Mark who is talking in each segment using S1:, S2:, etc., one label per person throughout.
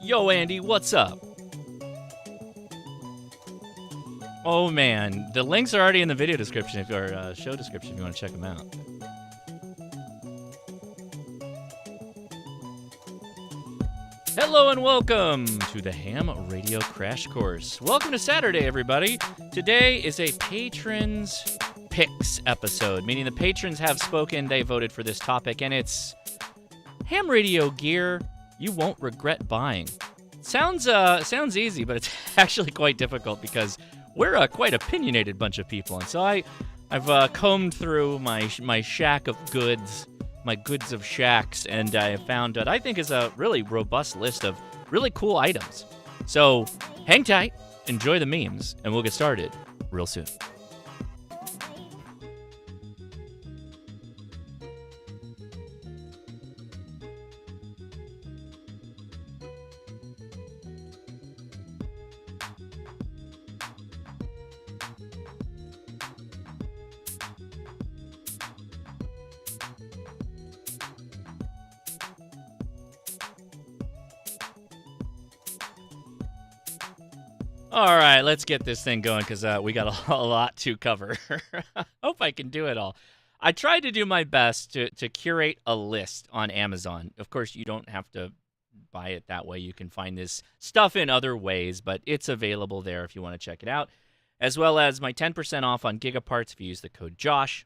S1: Yo, Andy, what's up? Oh, man. The links are already in the video description, or show description if you want to check them out. Hello and welcome to the Ham Radio Crash Course. Welcome to Saturday, everybody. Today is a Patrons Picks episode, meaning the patrons have spoken, they voted for this topic, and it's ham radio gear you won't regret buying. Sounds easy, but it's actually quite difficult because we're a quite opinionated bunch of people, and so I've combed through my shack of goods, my goods of shacks, and I found what I think is a really robust list of really cool items. So hang tight, enjoy the memes, and we'll get started real soon. All right, let's get this thing going because we got a lot to cover. Hope I can do it all. I tried to do my best to curate a list on Amazon. Of course, you don't have to buy it that way. You can find this stuff in other ways, but it's available there if you want to check it out, as well as my 10% off on Gigaparts if you use the code Josh,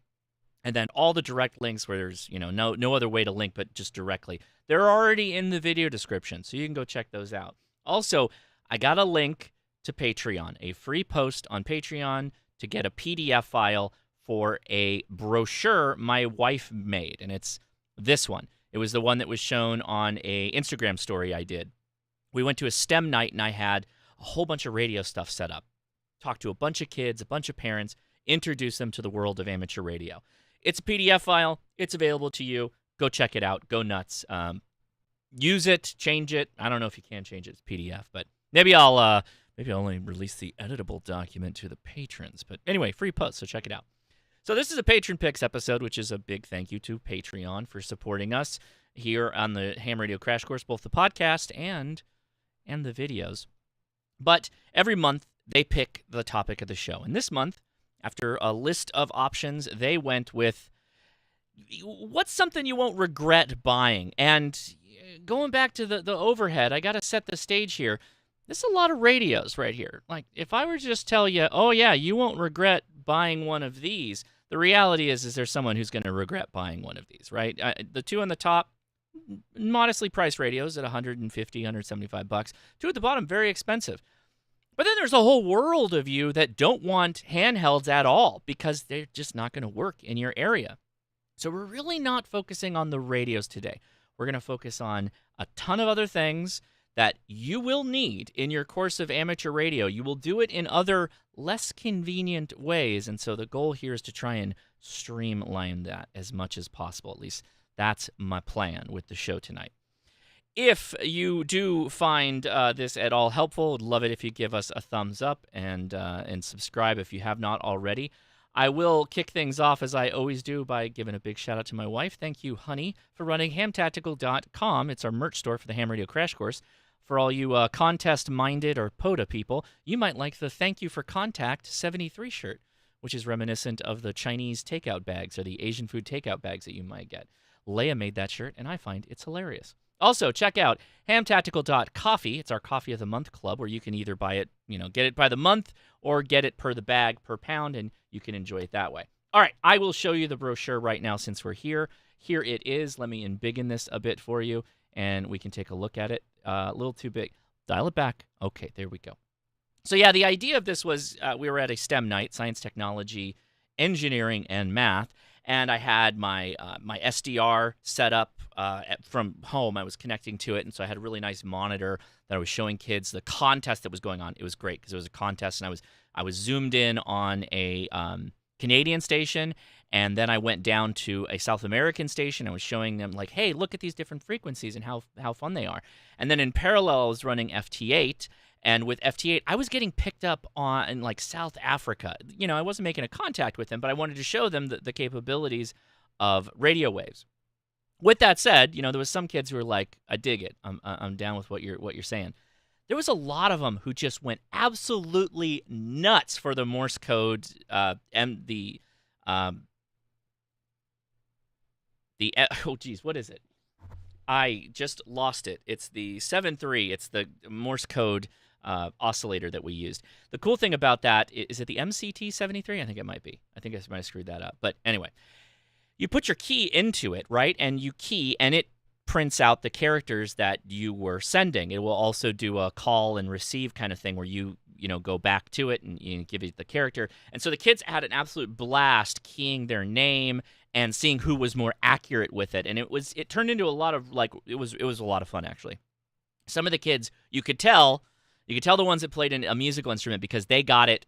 S1: and then all the direct links where there's no other way to link but just directly. They're already in the video description, so you can go check those out. Also, I got a link to Patreon, a free post on Patreon to get a PDF file for a brochure my wife made, and it's this one. It was the one that was shown on a Instagram story I did. We went to a STEM night, and I had a whole bunch of radio stuff set up. Talked to a bunch of kids, a bunch of parents, introduced them to the world of amateur radio. It's a PDF file. It's available to you. Go check it out. Go nuts. Use it. Change it. I don't know if you can change it. It's PDF, but maybe I'll only release the editable document to the patrons. But anyway, free post, so check it out. So this is a Patron Picks episode, which is a big thank you to Patreon for supporting us here on the Ham Radio Crash Course, both the podcast and the videos. But every month, they pick the topic of the show. And this month, after a list of options, they went with what's something you won't regret buying? And going back to the overhead, I got to set the stage here. There's a lot of radios right here. Like, if I were to just tell you, oh, yeah, you won't regret buying one of these, the reality is there's someone who's going to regret buying one of these, right? The two on the top, modestly priced radios at $150, $175. Two at the bottom, very expensive. But then there's a whole world of you that don't want handhelds at all because they're just not going to work in your area. So we're really not focusing on the radios today. We're going to focus on a ton of other things that you will need in your course of amateur radio. You will do it in other less convenient ways, and so the goal here is to try and streamline that as much as possible. At least that's my plan with the show tonight. If you do find this at all helpful, I'd love it if you give us a thumbs up and subscribe if you have not already. I will kick things off, as I always do, by giving a big shout-out to my wife. Thank you, honey, for running hamtactical.com. It's our merch store for the Ham Radio Crash Course. For all you contest-minded or POTA people, you might like the Thank You for Contact 73 shirt, which is reminiscent of the Chinese takeout bags or the Asian food takeout bags that you might get. Leia made that shirt, and I find it's hilarious. Also, check out hamtactical.coffee. It's our Coffee of the Month club, where you can either buy it, get it by the month, or get it per the bag, per pound, and you can enjoy it that way. All right, I will show you the brochure right now since we're here. Here it is. Let me embiggen this a bit for you, and we can take a look at it. A little too big. Dial it back. Okay, there we go. So yeah, the idea of this was we were at a STEM night, science, technology, engineering, and math, and I had my SDR set up from home. I was connecting to it, and so I had a really nice monitor that I was showing kids the contest that was going on. It was great because it was a contest, and I was zoomed in on a Canadian station, and then I went down to a South American station. I was showing them, like, hey, look at these different frequencies and how fun they are. And then in parallel, I was running FT8, and with FT8, I was getting picked up in, like, South Africa. I wasn't making a contact with them, but I wanted to show them the capabilities of radio waves. With that said, there was some kids who were like, I dig it. I'm down with what you're saying. There was a lot of them who just went absolutely nuts for the Morse code and what is it? I just lost it. It's the 7-3. It's the Morse code oscillator that we used. The cool thing about that is it the MCT 73? I think it might be. I think I might have screwed that up. But anyway, you put your key into it, right? And you key, and it prints out the characters that you were sending. It will also do a call and receive kind of thing where you go back to it and give it the character. And so the kids had an absolute blast keying their name and seeing who was more accurate with it. And it turned into a lot of it was a lot of fun, actually. Some of the kids, you could tell the ones that played a musical instrument because they got it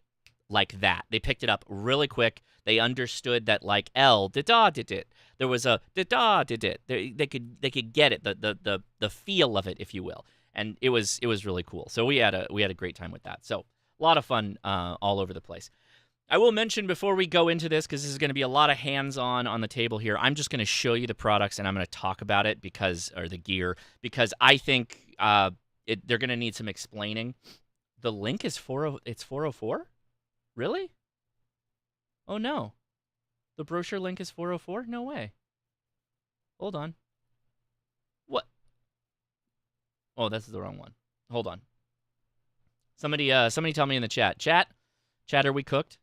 S1: like that. They picked it up really quick. They understood that like L da da did it. There was a da da did it. They could get it, the feel of it, if you will. And it was really cool. So we had a great time with that. So a lot of fun all over the place. I will mention before we go into this, because this is going to be a lot of hands-on the table here, I'm just going to show you the products and I'm going to talk about it or the gear, because I think they're going to need some explaining. The link is 404? Really? Oh, no. The brochure link is 404? No way. Hold on. What? Oh, that's the wrong one. Hold on. Somebody tell me in the chat. Chat, are we cooked?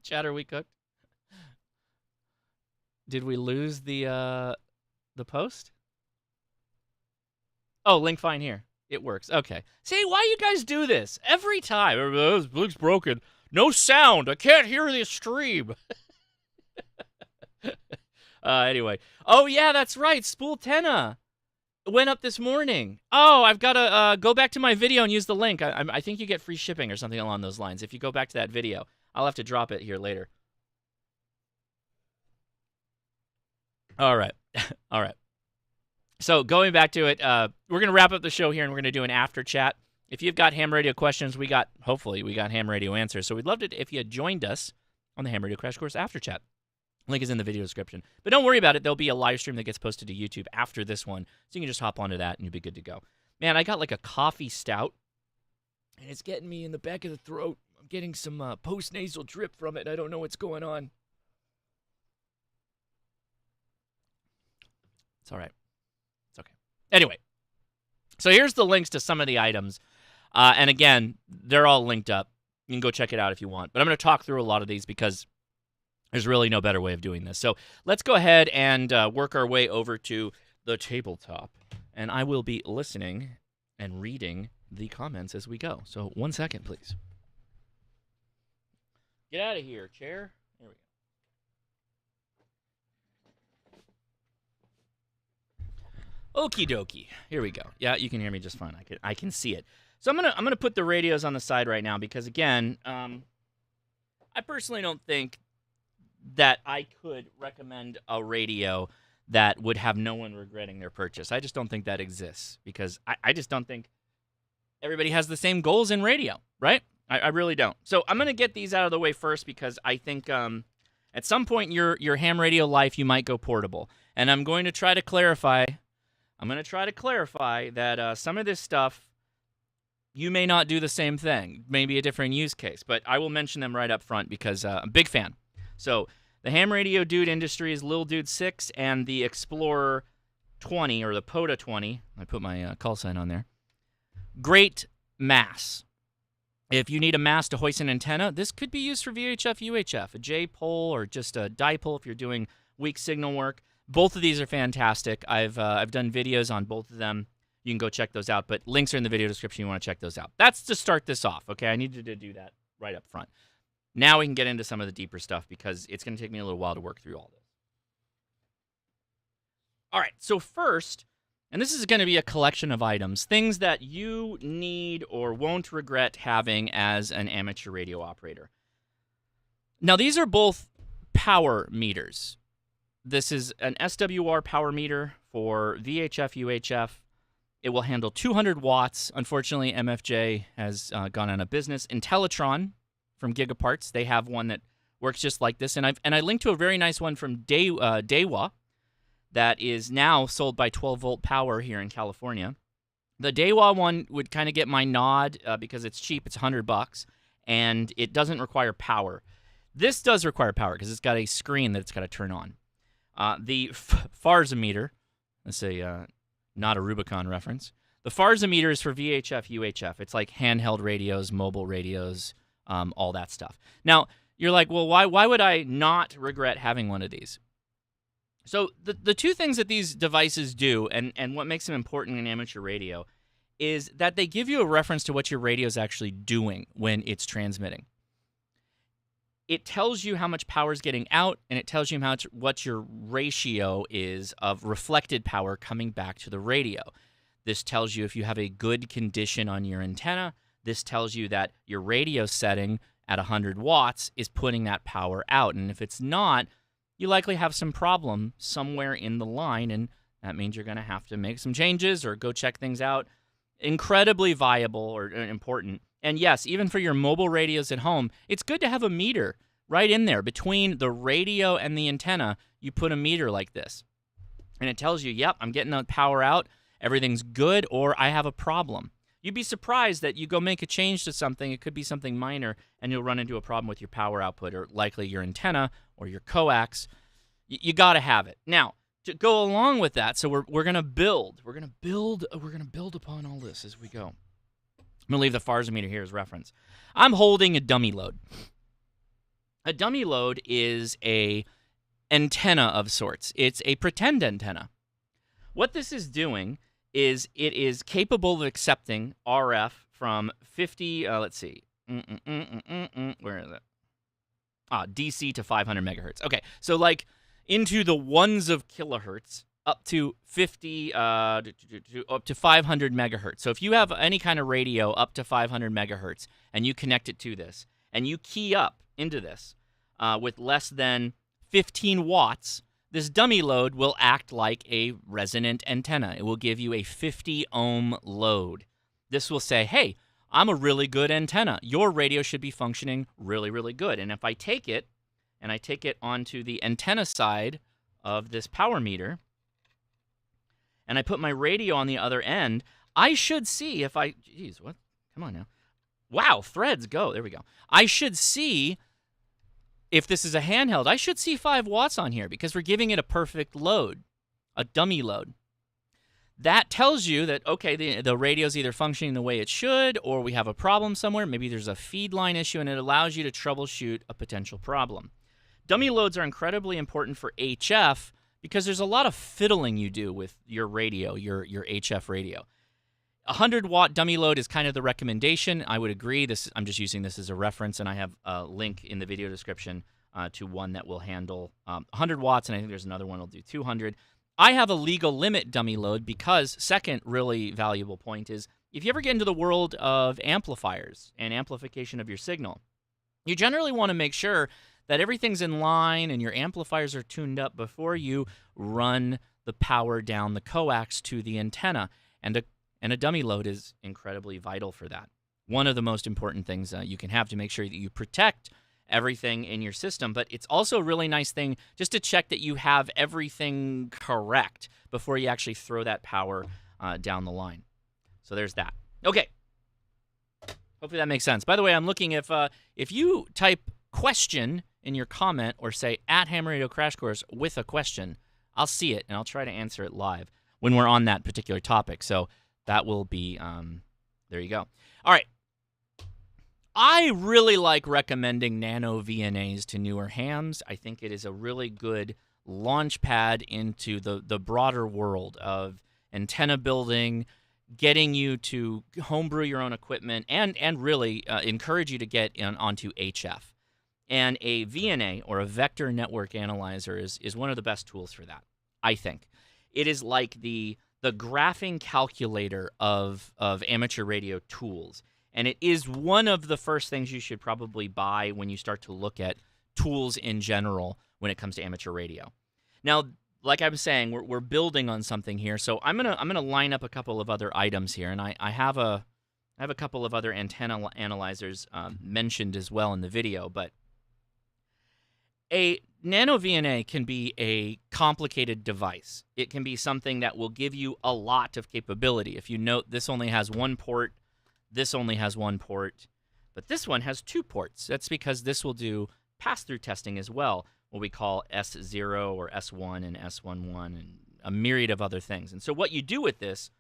S1: Chat, are we cooked? Did we lose the post? Oh, link fine here. It works. Okay. See, why you guys do this? Every time. This link's broken. No sound. I can't hear the stream. Anyway. Oh, yeah, that's right. Spool Tenna went up this morning. Oh, I've got to go back to my video and use the link. I think you get free shipping or something along those lines if you go back to that video. I'll have to drop it here later. All right. All right. So going back to it, we're going to wrap up the show here, and we're going to do an after chat. If you've got ham radio questions, hopefully we got ham radio answers. So we'd love it if you had joined us on the Ham Radio Crash Course after chat. Link is in the video description. But don't worry about it. There'll be a live stream that gets posted to YouTube after this one, so you can just hop onto that and you'll be good to go. Man, I got like a coffee stout, and it's getting me in the back of the throat. I'm getting some post-nasal drip from it. I don't know what's going on. It's all right. It's okay. Anyway, so here's the links to some of the items. And again, they're all linked up. You can go check it out if you want. But I'm going to talk through a lot of these because there's really no better way of doing this. So let's go ahead and work our way over to the tabletop. And I will be listening and reading the comments as we go. So 1 second, please. Get out of here, chair. There we go. Okie dokie. Here we go. Yeah, you can hear me just fine. I can see it. So I'm gonna put the radios on the side right now because again, I personally don't think that I could recommend a radio that would have no one regretting their purchase. I just don't think that exists because I just don't think everybody has the same goals in radio, right? I really don't. So I'm gonna get these out of the way first because I think at some point in your ham radio life you might go portable, and I'm going to try to clarify. That some of this stuff, you may not do the same thing, maybe a different use case, but I will mention them right up front because I'm a big fan. So the Ham Radio Dude Industries Lil Dude 6 and the Explorer 20, or the POTA 20, I put my call sign on there, great mass. If you need a mass to hoist an antenna, this could be used for VHF, UHF, a J-pole, or just a dipole if you're doing weak signal work. Both of these are fantastic. I've done videos on both of them. You can go check those out, but links are in the video description. You want to check those out. That's to start this off, okay? I needed to do that right up front. Now we can get into some of the deeper stuff because it's going to take me a little while to work through all this. All right, so first, and this is going to be a collection of items, things that you need or won't regret having as an amateur radio operator. Now, these are both power meters. This is an SWR power meter for VHF, UHF. It will handle 200 watts. Unfortunately, MFJ has gone out of business. Intellitron from Gigaparts, they have one that Works just like this, and I linked to a very nice one from Dewa that is now sold by 12-volt power here in California. The Dewa one would kind of get my nod because it's cheap. It's $100, and it doesn't require power. This does require power because it's got a screen that it's got to turn on. The Farsimeter, let's say not a Rubicon reference. The Farsimeter is for VHF, UHF. It's like handheld radios, mobile radios, all that stuff. Now, you're like, well, why would I not regret having one of these? So the two things that these devices do, and what makes them important in amateur radio, is that they give you a reference to what your radio is actually doing when it's transmitting. It tells you how much power is getting out, and it tells you what your ratio is of reflected power coming back to the radio. This tells you if you have a good condition on your antenna. This tells you that your radio setting at 100 watts is putting that power out. And if it's not, you likely have some problem somewhere in the line, and that means you're going to have to make some changes or go check things out. Incredibly viable or important. And yes, even for your mobile radios at home, it's good to have a meter right in there. Between the radio and the antenna, you put a meter like this. And it tells you, yep, I'm getting the power out, everything's good, or I have a problem. You'd be surprised that you go make a change to something, it could be something minor, and you'll run into a problem with your power output or likely your antenna or your coax. You got to have it. Now, to go along with that, so we're going to build. We're going to build upon all this as we go. I'm going to leave the Farsimeter here as reference. I'm holding a dummy load. A dummy load is a antenna of sorts. It's a pretend antenna. What this is doing is it is capable of accepting RF from 50, let's see. Where is it? DC to 500 megahertz. Okay, so like into the ones of kilohertz up to 50, up to 500 megahertz. So if you have any kind of radio up to 500 megahertz and you connect it to this and you key up into this with less than 15 watts, this dummy load will act like a resonant antenna. It will give you a 50 ohm load. This will say, hey, I'm a really good antenna. Your radio should be functioning really, really good. And if I take it and I take it onto the antenna side of this power meter and I put my radio on the other end, I should see if I, geez, what? Come on now. Wow, threads go. There we go. I should see, if this is a handheld, I should see 5 watts on here because we're giving it a perfect load, a dummy load. That tells you that, okay, the radio's either functioning the way it should or we have a problem somewhere. Maybe there's a feed line issue, and it allows you to troubleshoot a potential problem. Dummy loads are incredibly important for HF because there's a lot of fiddling you do with your radio, your HF radio. A 100-watt dummy load is kind of the recommendation. I would agree. I'm just using this as a reference, and I have a link in the video description to one that will handle 100 watts, and I think there's another one that'll do 200. I have a legal limit dummy load because, second really valuable point is, if you ever get into the world of amplifiers and amplification of your signal, you generally want to make sure that everything's in line and your amplifiers are tuned up before you run the power down the coax to the antenna, and a dummy load is incredibly vital for that. One of the most important things you can have to make sure that you protect everything in your system, but it's also a really nice thing just to check that you have everything correct before you actually throw that power down the line. So there's that. Okay. Hopefully that makes sense. By the way, I'm looking if you type question in your comment or say @HamRadioCrashCourse with a question, I'll see it and I'll try to answer it live when we're on that particular topic. So that will be, there you go. All right. I really like recommending nano VNAs to newer hams. I think it is a really good launch pad into the broader world of antenna building, getting you to homebrew your own equipment, and really encourage you to get onto HF. And a VNA, or a vector network analyzer, is one of the best tools for that, I think. It is like the graphing calculator of amateur radio tools. And it is one of the first things you should probably buy when you start to look at tools in general when it comes to amateur radio. Now, like I was saying, we're building on something here, so I'm gonna line up a couple of other items here, and I have a couple of other antenna analyzers mentioned as well in the video. But A nano VNA can be a complicated device. It can be something that will give you a lot of capability. If you note, this only has one port, this only has one port, but this one has 2 ports. That's because this will do pass-through testing as well, what we call S0 or S1 and S11 and a myriad of other things. And so what you do with this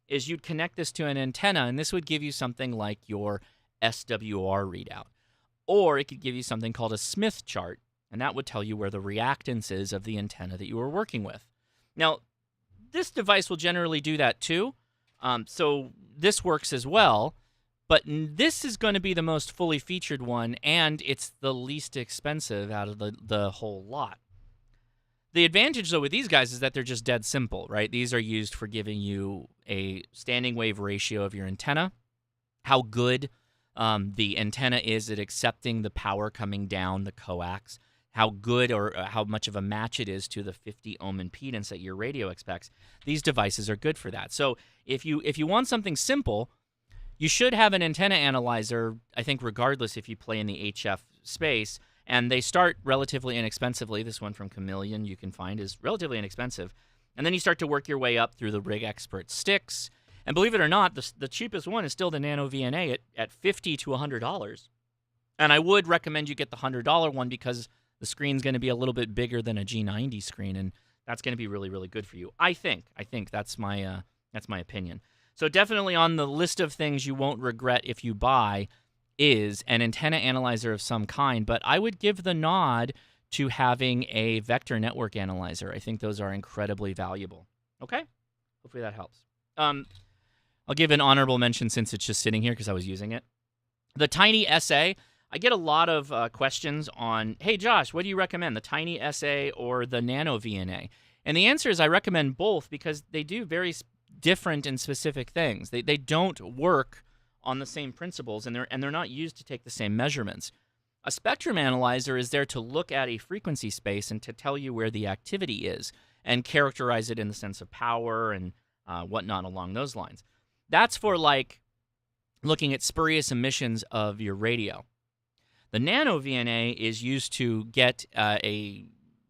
S1: is you'd connect this to an antenna, and this would give you something like your SWR readout. Or it could give you something called a Smith chart, and that would tell you where the reactance is of the antenna that you were working with. Now, this device will generally do that too, so this works as well, but this is going to be the most fully featured one, and it's the least expensive out of the whole lot. The advantage, though, with these guys is that they're just dead simple, right? These are used for giving you a standing wave ratio of your antenna, how good the antenna is at accepting the power coming down the coax, how good or how much of a match it is to the 50 ohm impedance that your radio expects. These devices are good for that. So if you want something simple, you should have an antenna analyzer, I think, regardless if you play in the HF space. And they start relatively inexpensively. This one from Chameleon you can find is relatively inexpensive. And then you start to work your way up through the Rig Expert sticks. And believe it or not, the cheapest one is still the Nano VNA at $50 to $100. And I would recommend you get the $100 one because the screen's going to be a little bit bigger than a G90 screen, and that's going to be really, really good for you. I think that's my opinion. So definitely on the list of things you won't regret if you buy is an antenna analyzer of some kind, but I would give the nod to having a vector network analyzer. I think those are incredibly valuable. Okay? Hopefully that helps. I'll give an honorable mention since it's just sitting here because I was using it. The Tiny SA, I get a lot of questions on, hey, Josh, what do you recommend, the Tiny SA or the Nano VNA? And the answer is I recommend both because they do very different and specific things. They don't work on the same principles, and they're not used to take the same measurements. A spectrum analyzer is there to look at a frequency space and to tell you where the activity is and characterize it in the sense of power and whatnot along those lines. That's for, like, looking at spurious emissions of your radio. The Nano VNA is used to get a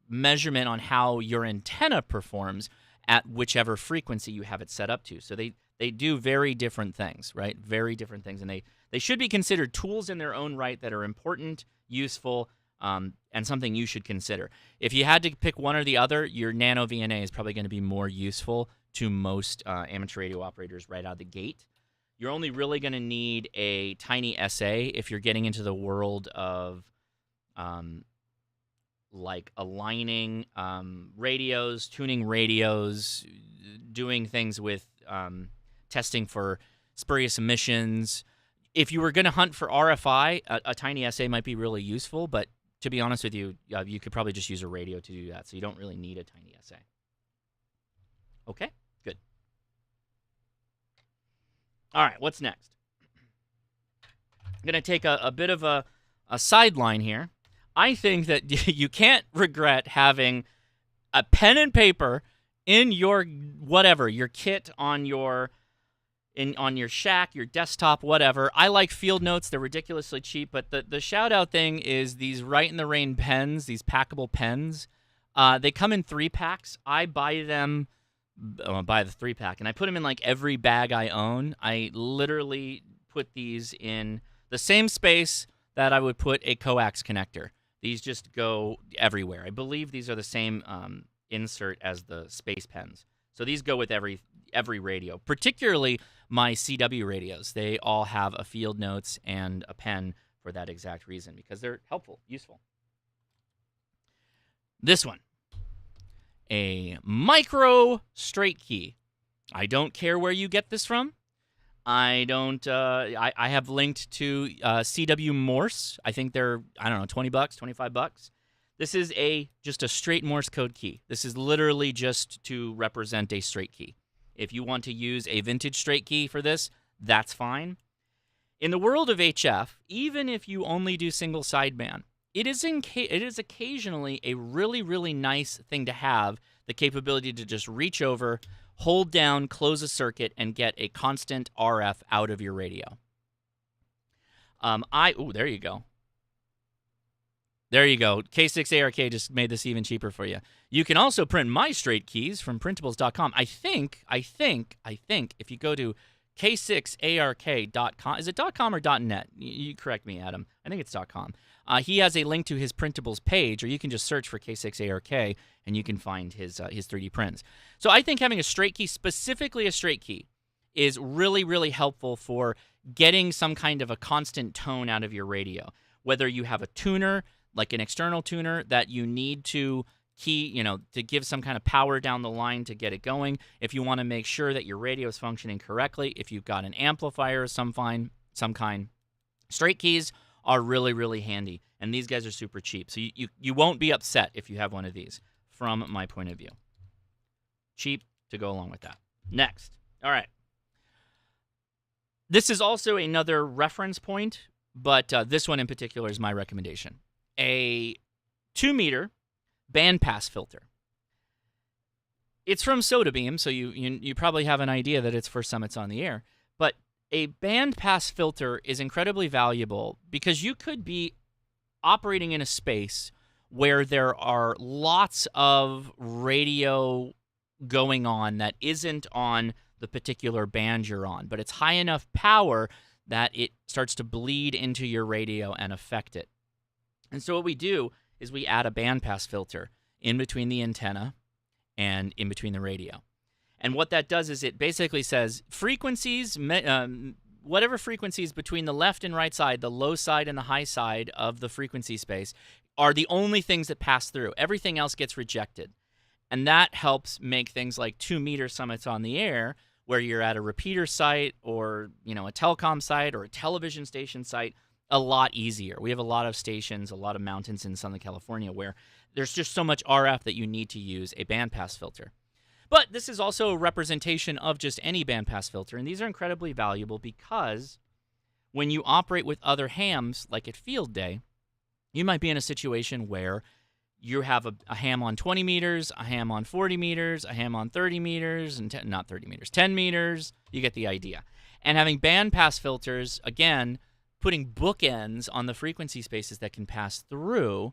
S1: measurement on how your antenna performs at whichever frequency you have it set up to. So they do very different things, right? Very different things. And they should be considered tools in their own right that are important, useful, and something you should consider. If you had to pick one or the other, your Nano VNA is probably going to be more useful to most amateur radio operators right out of the gate. You're only really going to need a Tiny SA if you're getting into the world of like aligning radios, tuning radios, doing things with testing for spurious emissions. If you were going to hunt for RFI, a Tiny SA might be really useful, but to be honest with you, you could probably just use a radio to do that, so you don't really need a Tiny SA. Okay, good. All right, what's next? I'm going to take a bit of a sideline here. I think that you can't regret having a pen and paper in your whatever, your kit on your shack, your desktop, whatever. I like Field Notes. They're ridiculously cheap, but the shout-out thing is these Right in the Rain pens, these packable pens. They come in 3-packs. I buy them, buy the 3-pack, and I put them in like every bag I own. I literally put these in the same space that I would put a coax connector. These just go everywhere. I believe these are the same insert as the space pens. So these go with every radio, particularly my CW radios. They all have a Field Notes and a pen for that exact reason, because they're helpful, useful. This one, a micro straight key. I don't care where you get this from. I don't. I have linked to CW Morse. I think they're, I don't know, $20, $25. This is just a straight Morse code key. This is literally just to represent a straight key. If you want to use a vintage straight key for this, that's fine. In the world of HF, even if you only do single sideband, it is occasionally a really, really nice thing to have the capability to just reach over, hold down, close a circuit, and get a constant RF out of your radio. There you go. There you go. K6ARK just made this even cheaper for you. You can also print my straight keys from printables.com. I think if you go to K6ARK.com, is it .com or .net? You correct me, Adam. I think it's .com. He has a link to his printables page, or you can just search for K6ARK and you can find his 3D prints. So I think having a straight key, specifically a straight key, is really, really helpful for getting some kind of a constant tone out of your radio. Whether you have a tuner, like an external tuner that you need to key, to give some kind of power down the line to get it going. If you want to make sure that your radio is functioning correctly, if you've got an amplifier of some kind, straight keys are really, really handy. And these guys are super cheap. So you won't be upset if you have one of these, from my point of view. Cheap to go along with that. Next. All right. This is also another reference point, but this one in particular is my recommendation. A 2-meter bandpass filter. It's from Sodabeam, so you probably have an idea that it's for Summits on the Air. But a bandpass filter is incredibly valuable because you could be operating in a space where there are lots of radio going on that isn't on the particular band you're on, but it's high enough power that it starts to bleed into your radio and affect it. And so what we do is we add a bandpass filter in between the antenna and in between the radio. And what that does is it basically says frequencies, whatever frequencies between the left and right side, the low side and the high side of the frequency space, are the only things that pass through. Everything else gets rejected. And that helps make things like 2-meter Summits on the Air, where you're at a repeater site or a telecom site or a television station site, a lot easier. We have a lot of stations, a lot of mountains in Southern California where there's just so much RF that you need to use a bandpass filter. But this is also a representation of just any bandpass filter, and these are incredibly valuable because when you operate with other hams, like at field day, you might be in a situation where you have a ham on 20 meters, a ham on 40 meters, a ham on 30 meters, and 10 meters. You get the idea. And having bandpass filters, again, putting bookends on the frequency spaces that can pass through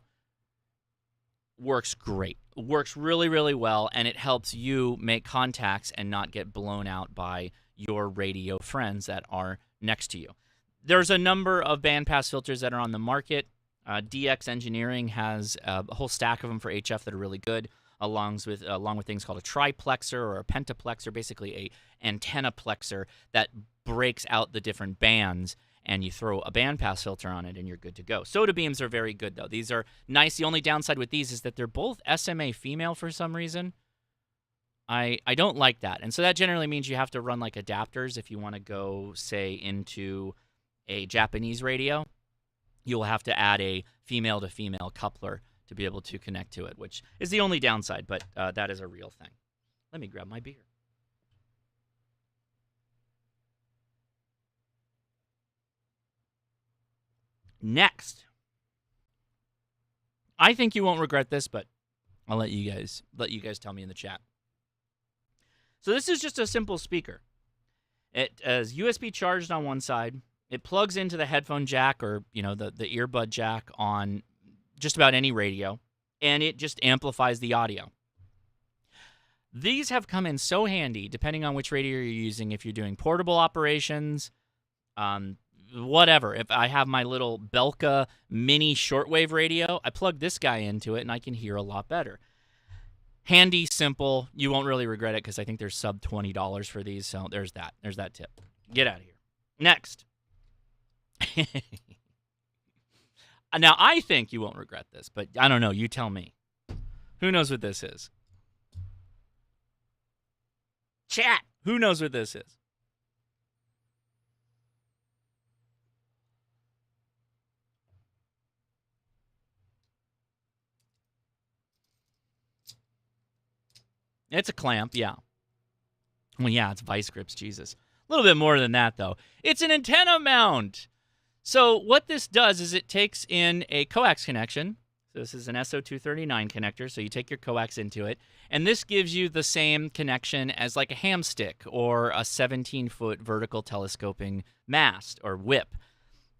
S1: works great. Works really, really well, and it helps you make contacts and not get blown out by your radio friends that are next to you. There's a number of bandpass filters that are on the market. DX Engineering has a whole stack of them for HF that are really good, along with things called a triplexer or a pentaplexer, basically a antenna plexer that breaks out the different bands, and you throw a bandpass filter on it, and you're good to go. Sodabeams are very good, though. These are nice. The only downside with these is that they're both SMA female for some reason. I don't like that, and so that generally means you have to run like adapters if you want to go, say, into a Japanese radio. You'll have to add a female-to-female coupler to be able to connect to it, which is the only downside, but that is a real thing. Let me grab my beer. Next. I think you won't regret this, but I'll let you guys tell me in the chat. So this is just a simple speaker. It is USB charged on one side. It plugs into the headphone jack or, the earbud jack on just about any radio, and it just amplifies the audio. These have come in so handy, depending on which radio you're using, if you're doing portable operations, whatever. If I have my little Belka mini shortwave radio, I plug this guy into it, and I can hear a lot better. Handy, simple. You won't really regret it because I think they're sub $20 for these, so there's that. There's that tip. Get out of here. Next. Now, I think you won't regret this, but I don't know. You tell me. Who knows what this is? Chat. Who knows what this is? It's a clamp, yeah. Well, yeah, it's vice grips, Jesus. A little bit more than that, though. It's an antenna mount. So what this does is it takes in a coax connection. So this is an SO239 connector, so you take your coax into it, and this gives you the same connection as like a ham stick or a 17-foot vertical telescoping mast or whip.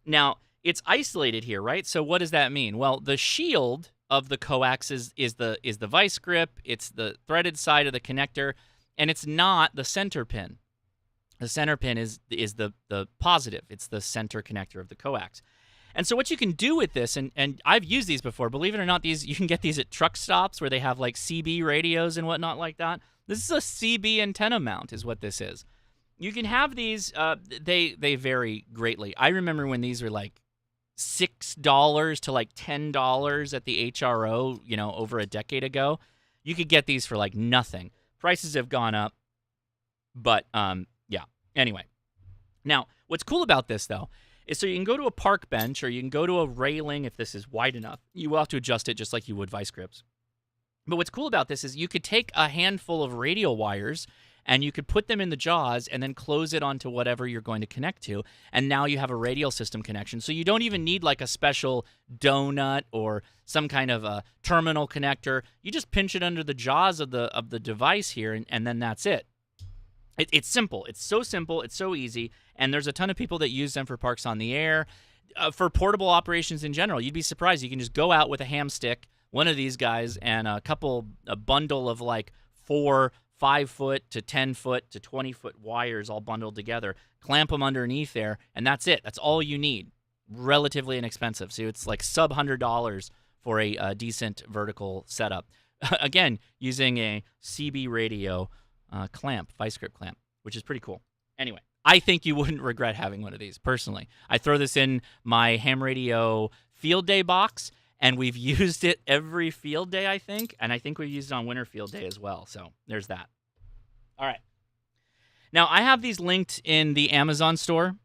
S1: Now, it's isolated here, right? So what does that mean? Well, the shield of the coax is the vice grip. It's the threaded side of the connector, and it's not the center pin. The center pin is the positive. It's the center connector of the coax. And so what you can do with this, and I've used these before, believe it or not, you can get these at truck stops where they have like CB radios and whatnot like that. This is a CB antenna mount is what this is. You can have these, they vary greatly. I remember when these were like $6 to like $10 at the HRO, over a decade ago. You could get these for like nothing. Prices have gone up, but yeah. Anyway, now what's cool about this though is so you can go to a park bench or you can go to a railing if this is wide enough. You will have to adjust it just like you would vice grips. But what's cool about this is you could take a handful of radial wires and you could put them in the jaws and then close it onto whatever you're going to connect to, and now you have a radial system connection. So you don't even need like a special donut or some kind of a terminal connector. You just pinch it under the jaws of the device here, and then that's it. It's simple. It's so simple. It's so easy, and there's a ton of people that use them for parks on the air, for portable operations in general. You'd be surprised. You can just go out with a ham stick, one of these guys, and a bundle of like 4 5-foot to 10-foot to 20-foot wires all bundled together, clamp them underneath there, and that's it. That's all you need. Relatively inexpensive. So it's like sub $100 for a decent vertical setup. Again, using a CB radio clamp, vice grip clamp, which is pretty cool. Anyway, I think you wouldn't regret having one of these, personally. I throw this in my ham radio field day box, and we've used it every field day, I think. And I think we've used it on winter field day as well. So there's that. All right. Now, I have these linked in the Amazon store.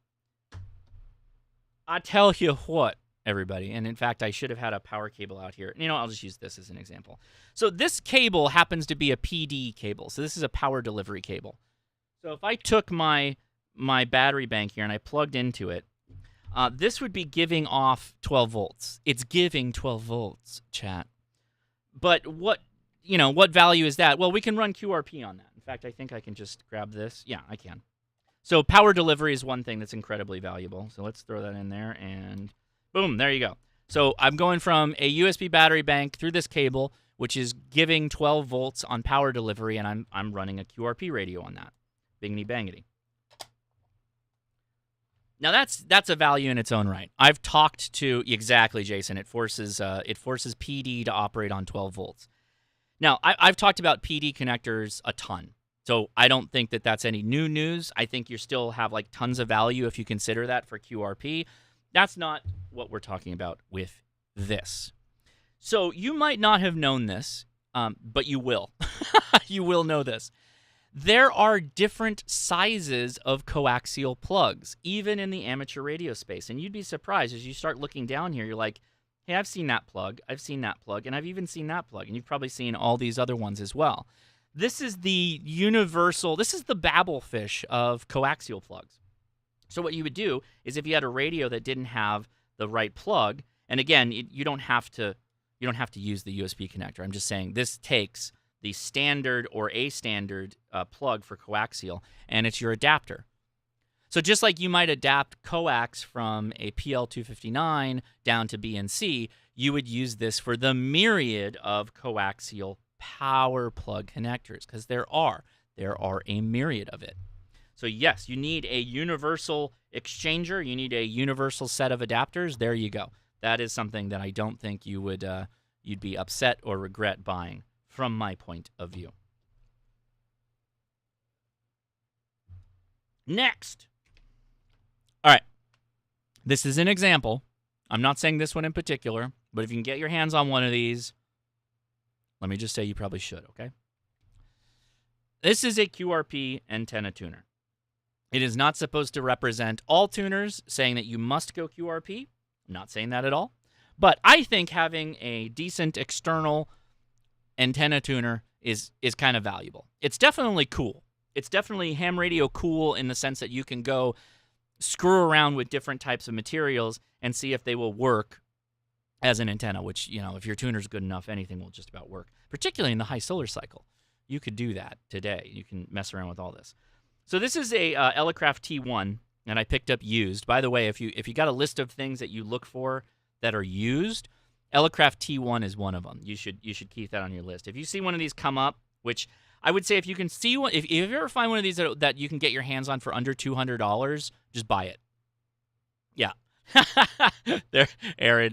S1: I tell you what, everybody. And in fact, I should have had a power cable out here. I'll just use this as an example. So this cable happens to be a PD cable. So this is a power delivery cable. So if I took my battery bank here and I plugged into it, this would be giving off 12 volts. It's giving 12 volts, chat. But what value is that? Well, we can run QRP on that. In fact, I think I can just grab this. Yeah, I can. So power delivery is one thing that's incredibly valuable. So let's throw that in there, and boom, there you go. So I'm going from a USB battery bank through this cable, which is giving 12 volts on power delivery, and I'm running a QRP radio on that. Bingity bangity. Now that's a value in its own right. I've talked to exactly, Jason. It forces PD to operate on 12 volts. Now I've talked about PD connectors a ton, so I don't think that that's any new news. I think you still have like tons of value if you consider that for QRP. That's not what we're talking about with this. So you might not have known this, but you will. You will know this. There are different sizes of coaxial plugs, even in the amateur radio space. And you'd be surprised as you start looking down here, you're like, hey, I've seen that plug, I've seen that plug, and I've even seen that plug. And you've probably seen all these other ones as well. This is the babblefish of coaxial plugs. So what you would do is if you had a radio that didn't have the right plug, and again, you don't have to use the USB connector. I'm just saying this takes the standard or a standard plug for coaxial, and it's your adapter. So just like you might adapt coax from a PL259 down to BNC, you would use this for the myriad of coaxial power plug connectors, because there are a myriad of it. So yes, you need a universal exchanger. You need a universal set of adapters. There you go. That is something that I don't think you'd be upset or regret buying, from my point of view. Next. All right. This is an example. I'm not saying this one in particular, but if you can get your hands on one of these, let me just say you probably should, okay? This is a QRP antenna tuner. It is not supposed to represent all tuners saying that you must go QRP. I'm not saying that at all. But I think having a decent external antenna tuner is kind of valuable. It's definitely cool. It's definitely ham radio cool in the sense that you can go screw around with different types of materials and see if they will work as an antenna, which, if your tuner's good enough, anything will just about work. Particularly in the high solar cycle. You could do that today. You can mess around with all this. So this is a Elecraft T1, and I picked up used. By the way, if you got a list of things that you look for that are used, Elecraft T1 is one of them. You should keep that on your list. If you see one of these come up, which I would say if you can see one, if you ever find one of these that you can get your hands on for under $200, just buy it. Yeah. There, Aaron.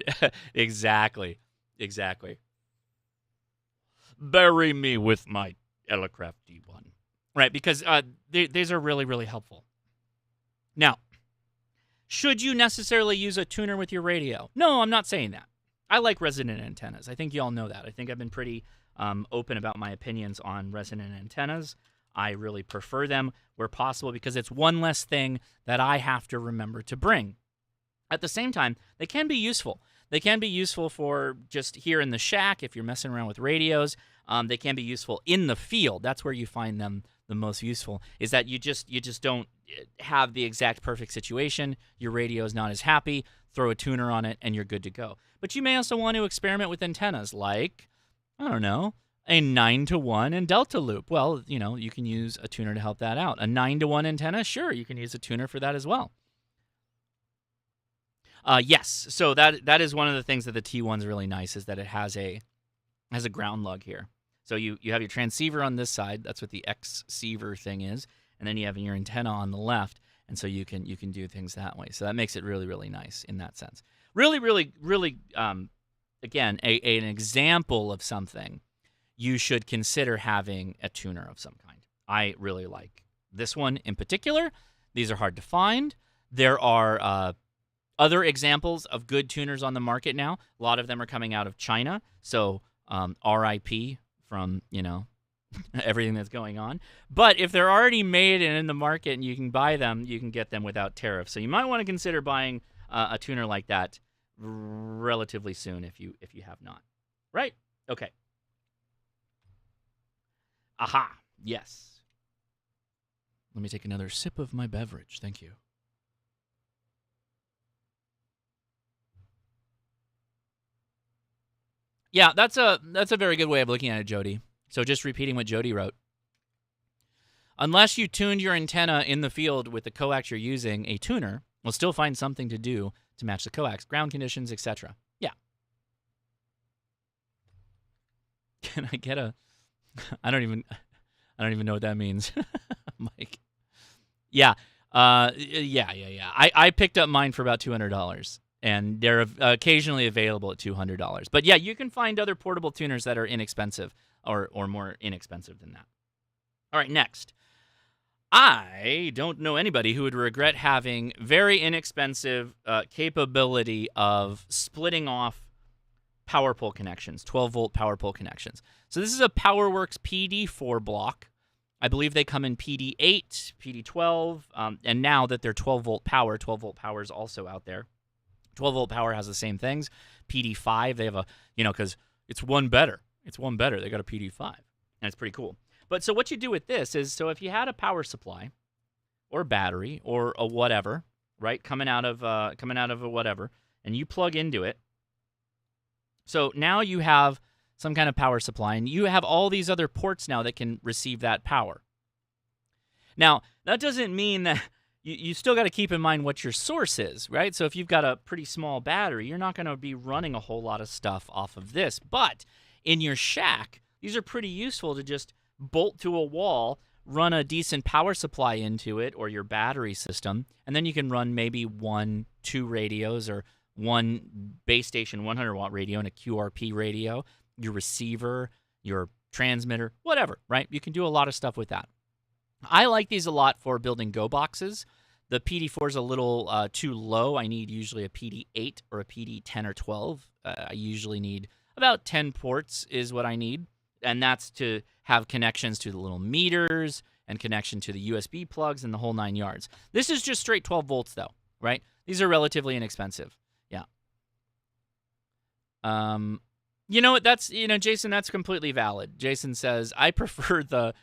S1: Exactly. Bury me with my Elecraft T1. Right, because these are really, really helpful. Now, should you necessarily use a tuner with your radio? No, I'm not saying that. I like resonant antennas. I think you all know that. I think I've been pretty open about my opinions on resonant antennas. I really prefer them where possible because it's one less thing that I have to remember to bring. At the same time, they can be useful. They can be useful for just here in the shack if you're messing around with radios. They can be useful in the field. That's where you find them the most useful, is that you just don't have the exact perfect situation. Your radio is not as happy. Throw a tuner on it, and you're good to go. But you may also want to experiment with antennas like, I don't know, a 9-to-1 and delta loop. Well, you can use a tuner to help that out. A 9-to-1 antenna, sure, you can use a tuner for that as well. Yes, so that is one of the things that the T1 is really nice, is that it has a ground lug here. So you have your transceiver on this side. That's what the X-ceiver thing is. And then you have your antenna on the left. And so you can do things that way. So that makes it really, really nice in that sense. Really, really, really, again, an example of something you should consider having a tuner of some kind. I really like this one in particular. These are hard to find. There are other examples of good tuners on the market now. A lot of them are coming out of China. So RIP from, everything that's going on. But if they're already made and in the market and you can buy them, you can get them without tariff. So you might want to consider buying a tuner like that relatively soon if you have not. Right? Okay. Aha. Yes. Let me take another sip of my beverage. Thank you. Yeah, that's a very good way of looking at it, Jody. So just repeating what Jody wrote. Unless you tuned your antenna in the field with the coax you're using, a tuner will still find something to do to match the coax, ground conditions, etc. Yeah. Can I get a? I don't even know what that means, Mike. Yeah. Yeah. I picked up mine for about $200. And they're occasionally available at $200. But yeah, you can find other portable tuners that are inexpensive or more inexpensive than that. All right, next. I don't know anybody who would regret having very inexpensive capability of splitting off power pole connections, 12-volt power pole connections. So this is a PowerWorks PD4 block. I believe they come in PD8, PD12, and now that they're 12-volt power is also out there. 12-volt power has the same things. PD5, they have a, because it's one better. They got a PD5, and it's pretty cool. But so what you do with this is, so if you had a power supply or battery or a whatever, right, coming out of a whatever, and you plug into it, so now you have some kind of power supply, and you have all these other ports now that can receive that power. Now, that doesn't mean that you still got to keep in mind what your source is, right? So if you've got a pretty small battery, you're not going to be running a whole lot of stuff off of this. But in your shack, these are pretty useful to just bolt to a wall, run a decent power supply into it or your battery system, and then you can run maybe 1-2 radios or one base station 100-watt radio and a QRP radio, your receiver, your transmitter, whatever, right? You can do a lot of stuff with that. I like these a lot for building Go boxes. The PD4 is a little too low. I need usually a PD8 or a PD10 or 12. I usually need about 10 ports is what I need, and that's to have connections to the little meters and connection to the USB plugs and the whole 9 yards. This is just straight 12 volts, though, right? These are relatively inexpensive. Yeah. You know what? That's, Jason, that's completely valid. Jason says, I prefer the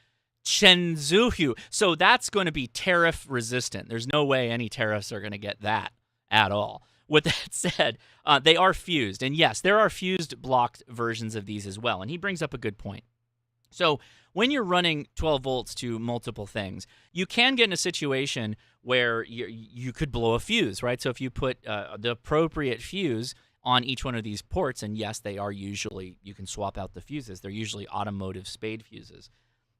S1: Chenzuhu. So that's going to be tariff resistant. There's no way any tariffs are going to get that at all. With that said, they are fused. And yes, there are fused blocked versions of these as well. And he brings up a good point. So when you're running 12 volts to multiple things, you can get in a situation where you could blow a fuse, right? So if you put the appropriate fuse on each one of these ports, and yes, they are usually, you can swap out the fuses. They're usually automotive spade fuses.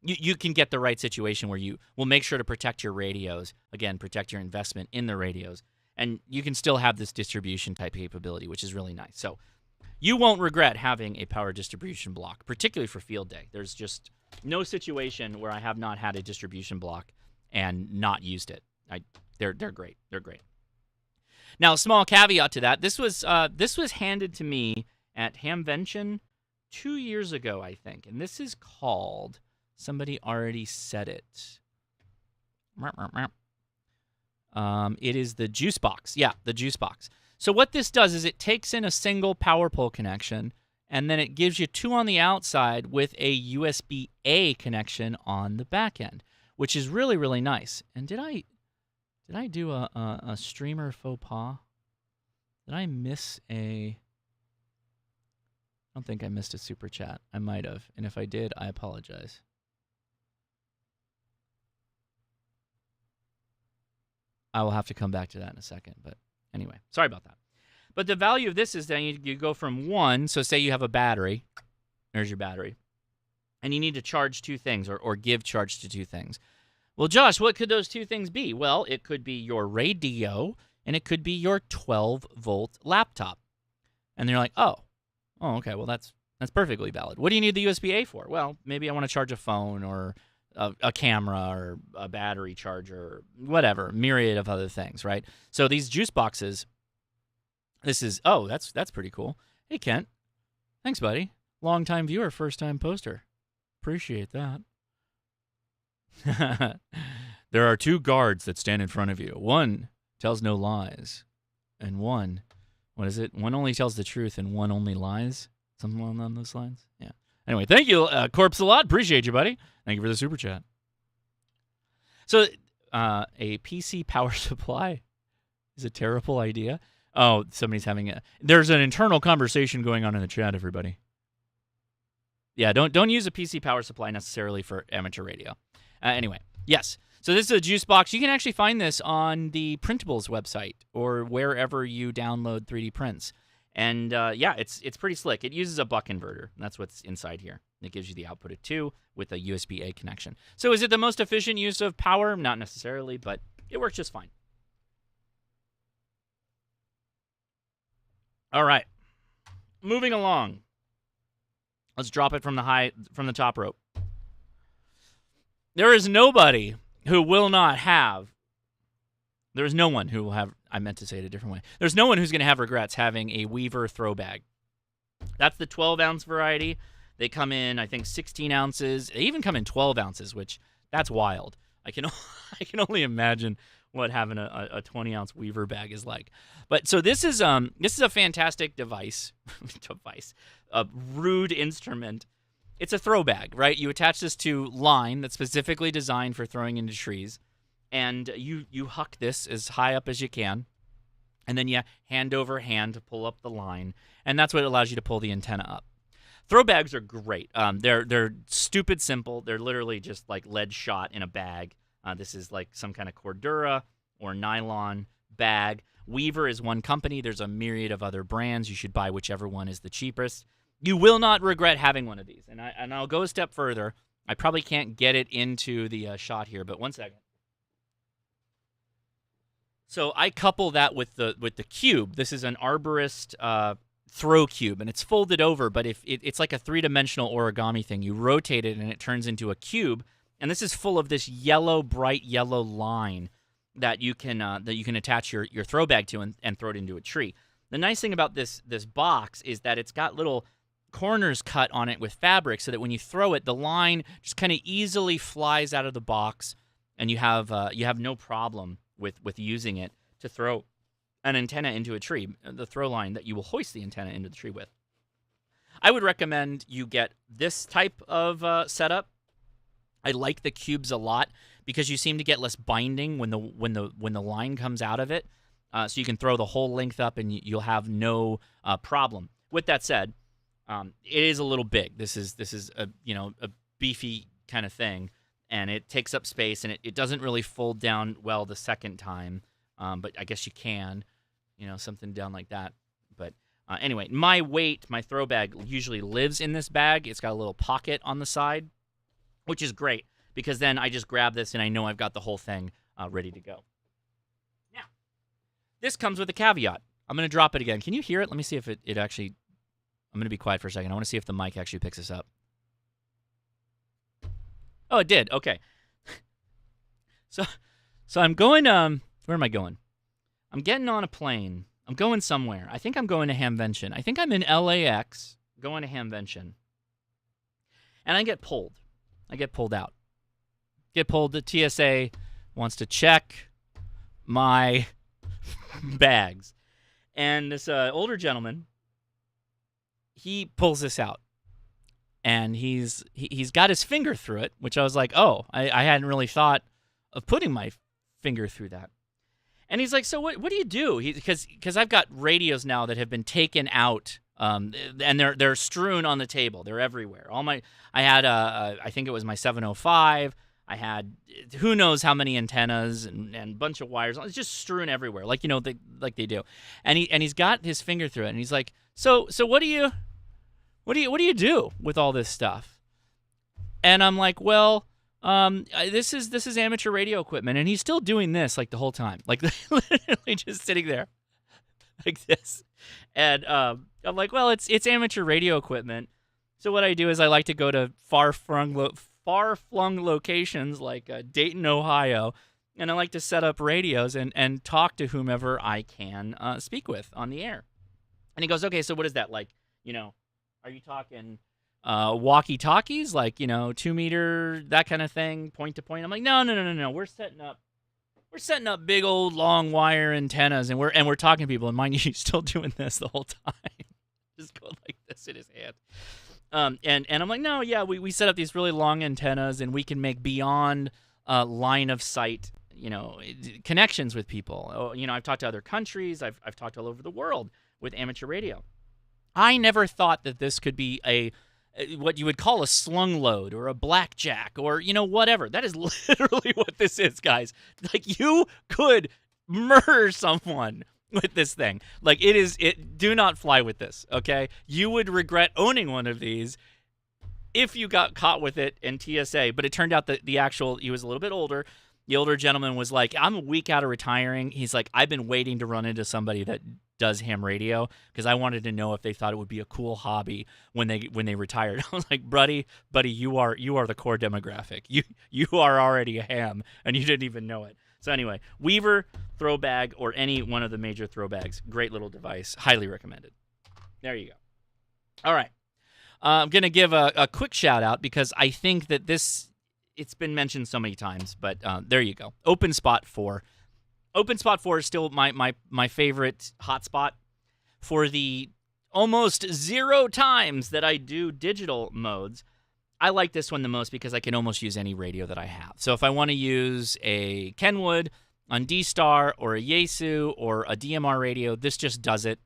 S1: You can get the right situation where you will make sure to protect your radios. Again, protect your investment in the radios. And you can still have this distribution type capability, which is really nice. So you won't regret having a power distribution block, particularly for field day. There's just no situation where I have not had a distribution block and not used it. They're great. They're great. Now, a small caveat to that. This was handed to me at Hamvention 2 years ago, I think. And this is called, somebody already said it. It is the juice box. Yeah, the juice box. So what this does is it takes in a single power pole connection, and then it gives you two on the outside with a USB-A connection on the back end, which is really, really nice. And did I do a streamer faux pas? Did I miss a... I don't think I missed a super chat. I might have. And if I did, I apologize. I will have to come back to that in a second. But anyway, sorry about that. But the value of this is that you go from one. So say you have a battery. There's your battery. And you need to charge two things or give charge to two things. Well, Josh, what could those two things be? Well, it could be your radio and it could be your 12-volt laptop. And you're like, oh, okay, well, that's perfectly valid. What do you need the USB-A for? Well, maybe I want to charge a phone or a camera or a battery charger or whatever, myriad of other things, right? So these juice boxes, that's pretty cool. Hey, Kent. Thanks, buddy. Long-time viewer, first-time poster. Appreciate that. There are two guards that stand in front of you. One tells no lies, and one, what is it? One only tells the truth, and one only lies. Something along those lines. Yeah. Anyway, thank you, Corpse a lot. Appreciate you, buddy. Thank you for the super chat. So, a PC power supply is a terrible idea. Oh, somebody's having there's an internal conversation going on in the chat, everybody. Yeah, don't use a PC power supply necessarily for amateur radio. Anyway, yes. So this is a juice box. You can actually find this on the Printables website or wherever you download 3D prints. And yeah, it's pretty slick. It uses a buck converter. That's what's inside here. It gives you the output of 2 with a USB-A connection. So is it the most efficient use of power? Not necessarily, but it works just fine. All right. Moving along. Let's drop it from the top rope. There is nobody who will not have. There is no one who will have. I meant to say it a different way. There's no one who's going to have regrets having a Weaver throw bag. That's the 12-ounce variety. They come in, I think, 16 ounces. They even come in 12 ounces, which that's wild. I can only imagine what having a 20-ounce Weaver bag is like. But so this is a fantastic device, a rude instrument. It's a throw bag, right? You attach this to line that's specifically designed for throwing into trees, and you huck this as high up as you can, and then you hand over hand to pull up the line, and that's what allows you to pull the antenna up. Throw bags are great. They're stupid simple. They're literally just like lead shot in a bag. This is like some kind of Cordura or nylon bag. Weaver is one company. There's a myriad of other brands. You should buy whichever one is the cheapest. You will not regret having one of these. And I'll go a step further. I probably can't get it into the shot here, but one second. So I couple that with the cube. This is an arborist throw cube, and it's folded over, but it's like a three-dimensional origami thing. You rotate it, and it turns into a cube. And this is full of this yellow, bright yellow line that you can attach your throw bag to and throw it into a tree. The nice thing about this box is that it's got little corners cut on it with fabric so that when you throw it, the line just kind of easily flies out of the box, and you have no problem with using it to throw an antenna into a tree, the throw line that you will hoist the antenna into the tree with. I would recommend you get this type of setup. I like the cubes a lot because you seem to get less binding when the line comes out of it, so you can throw the whole length up and you'll have no problem. With that said, it is a little big. This is a beefy kind of thing, and it takes up space, and it doesn't really fold down well the second time, but I guess you can, something down like that. But anyway, my throw bag usually lives in this bag. It's got a little pocket on the side, which is great because then I just grab this and I know I've got the whole thing ready to go. Now, this comes with a caveat. I'm going to drop it again. Can you hear it? Let me see if it actually... I'm going to be quiet for a second. I want to see if the mic actually picks this up. Oh, it did. Okay. So I'm going... where am I going? I'm getting on a plane. I'm going somewhere. I think I'm going to Hamvention. I think I'm in LAX going to Hamvention. And I get pulled. I get pulled out. Get pulled. The TSA wants to check my bags. And this older gentleman, he pulls this out. And he's got his finger through it, which I was like, oh, I hadn't really thought of putting my finger through that. And he's like, so what do you do? Because I've got radios now that have been taken out, and they're strewn on the table. They're everywhere. I had I think it was my 705. I had who knows how many antennas and a bunch of wires. It's just strewn everywhere, like they do. And he's got his finger through it, and he's like, so what do you do with all this stuff? And I'm like, well, this is amateur radio equipment, and he's still doing this like the whole time, like literally just sitting there like this. And I'm like, well, it's amateur radio equipment. So what I do is I like to go to far-flung locations like Dayton, Ohio, and I like to set up radios and talk to whomever I can speak with on the air. And he goes, okay, so what is that like? Are you talking walkie-talkies, like 2 meter, that kind of thing, point to point? I'm like, no. We're setting up big old long wire antennas, and we're talking to people. And mind you, he's still doing this the whole time, just going like this in his hand. And I'm like, no, yeah, we set up these really long antennas, and we can make beyond line of sight, connections with people. I've talked to other countries. I've talked all over the world with amateur radio. I never thought that this could be what you would call a slung load or a blackjack or, whatever. That is literally what this is, guys. Like, you could murder someone with this thing. Like, do not fly with this, okay? You would regret owning one of these if you got caught with it in TSA. But it turned out that he was a little bit older. The older gentleman was like, I'm a week out of retiring. He's like, I've been waiting to run into somebody that does ham radio because I wanted to know if they thought it would be a cool hobby when they retired. I was like, buddy, you are the core demographic. You are already a ham and you didn't even know it. So anyway, Weaver throw bag or any one of the major throw bags, great little device, highly recommended. There you go. All right, I'm gonna give a quick shout out because I think that it's been mentioned so many times, but there you go. OpenSpot 4. OpenSpot 4 is still my favorite hotspot. For the almost 0 times that I do digital modes, I like this one the most because I can almost use any radio that I have. So if I want to use a Kenwood on D-Star or a Yaesu or a DMR radio, this just does it.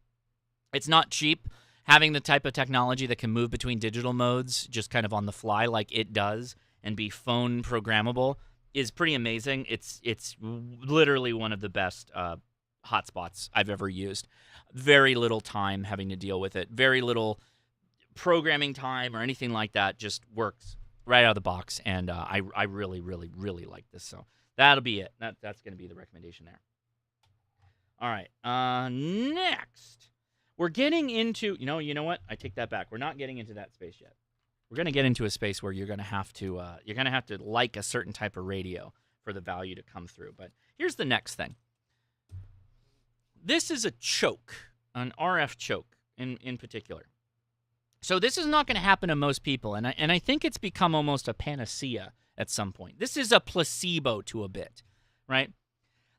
S1: It's not cheap. Having the type of technology that can move between digital modes just kind of on the fly like it does and be phone programmable is pretty amazing. It's literally one of the best hotspots I've ever used. Very little time having to deal with it. Very little programming time or anything like that. Just works right out of the box, and I really, really, really like this. So that'll be it. That's going to be the recommendation there. All right. Next, we're getting into you know what? I take that back. We're not getting into that space yet. We're going to get into a space where you're going to have to like a certain type of radio for the value to come through. But here's the next thing. This is a choke, an RF choke in particular. So this is not going to happen to most people, and I think it's become almost a panacea at some point. This is a placebo to a bit, right?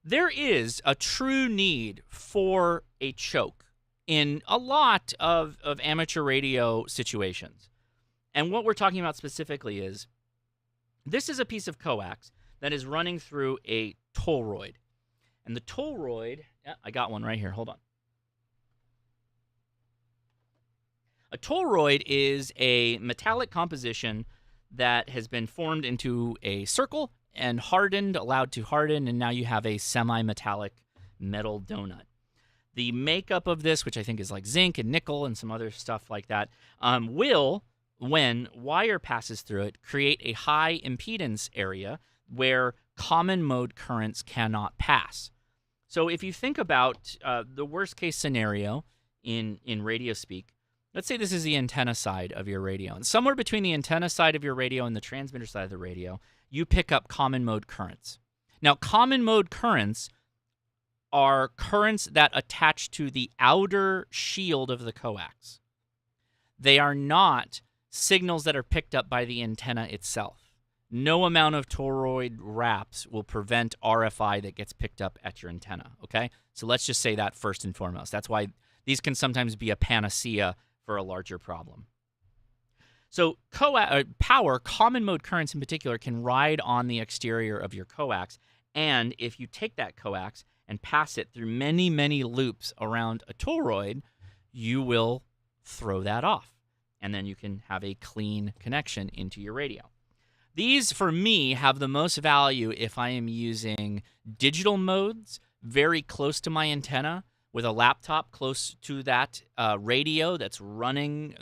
S1: There is a true need for a choke in a lot of amateur radio situations. And what we're talking about specifically is this is a piece of coax that is running through a toroid. And the toroid, I got one right here. Hold on. A toroid is a metallic composition that has been formed into a circle and hardened, allowed to harden, and now you have a semi-metallic metal donut. The makeup of this, which I think is like zinc and nickel and some other stuff like that, will, when wire passes through it, create a high impedance area where common mode currents cannot pass. So if you think about the worst case scenario in radio speak, let's say this is the antenna side of your radio. And somewhere between the antenna side of your radio and the transmitter side of the radio, you pick up common mode currents. Now, common mode currents are currents that attach to the outer shield of the coax. They are not signals that are picked up by the antenna itself. No amount of toroid wraps will prevent RFI that gets picked up at your antenna, okay? So let's just say that first and foremost. That's why these can sometimes be a panacea for a larger problem. So power, common mode currents in particular, can ride on the exterior of your coax, and if you take that coax and pass it through many, many loops around a toroid, you will throw that off, and then you can have a clean connection into your radio. These, for me, have the most value if I am using digital modes very close to my antenna with a laptop close to that radio that's running,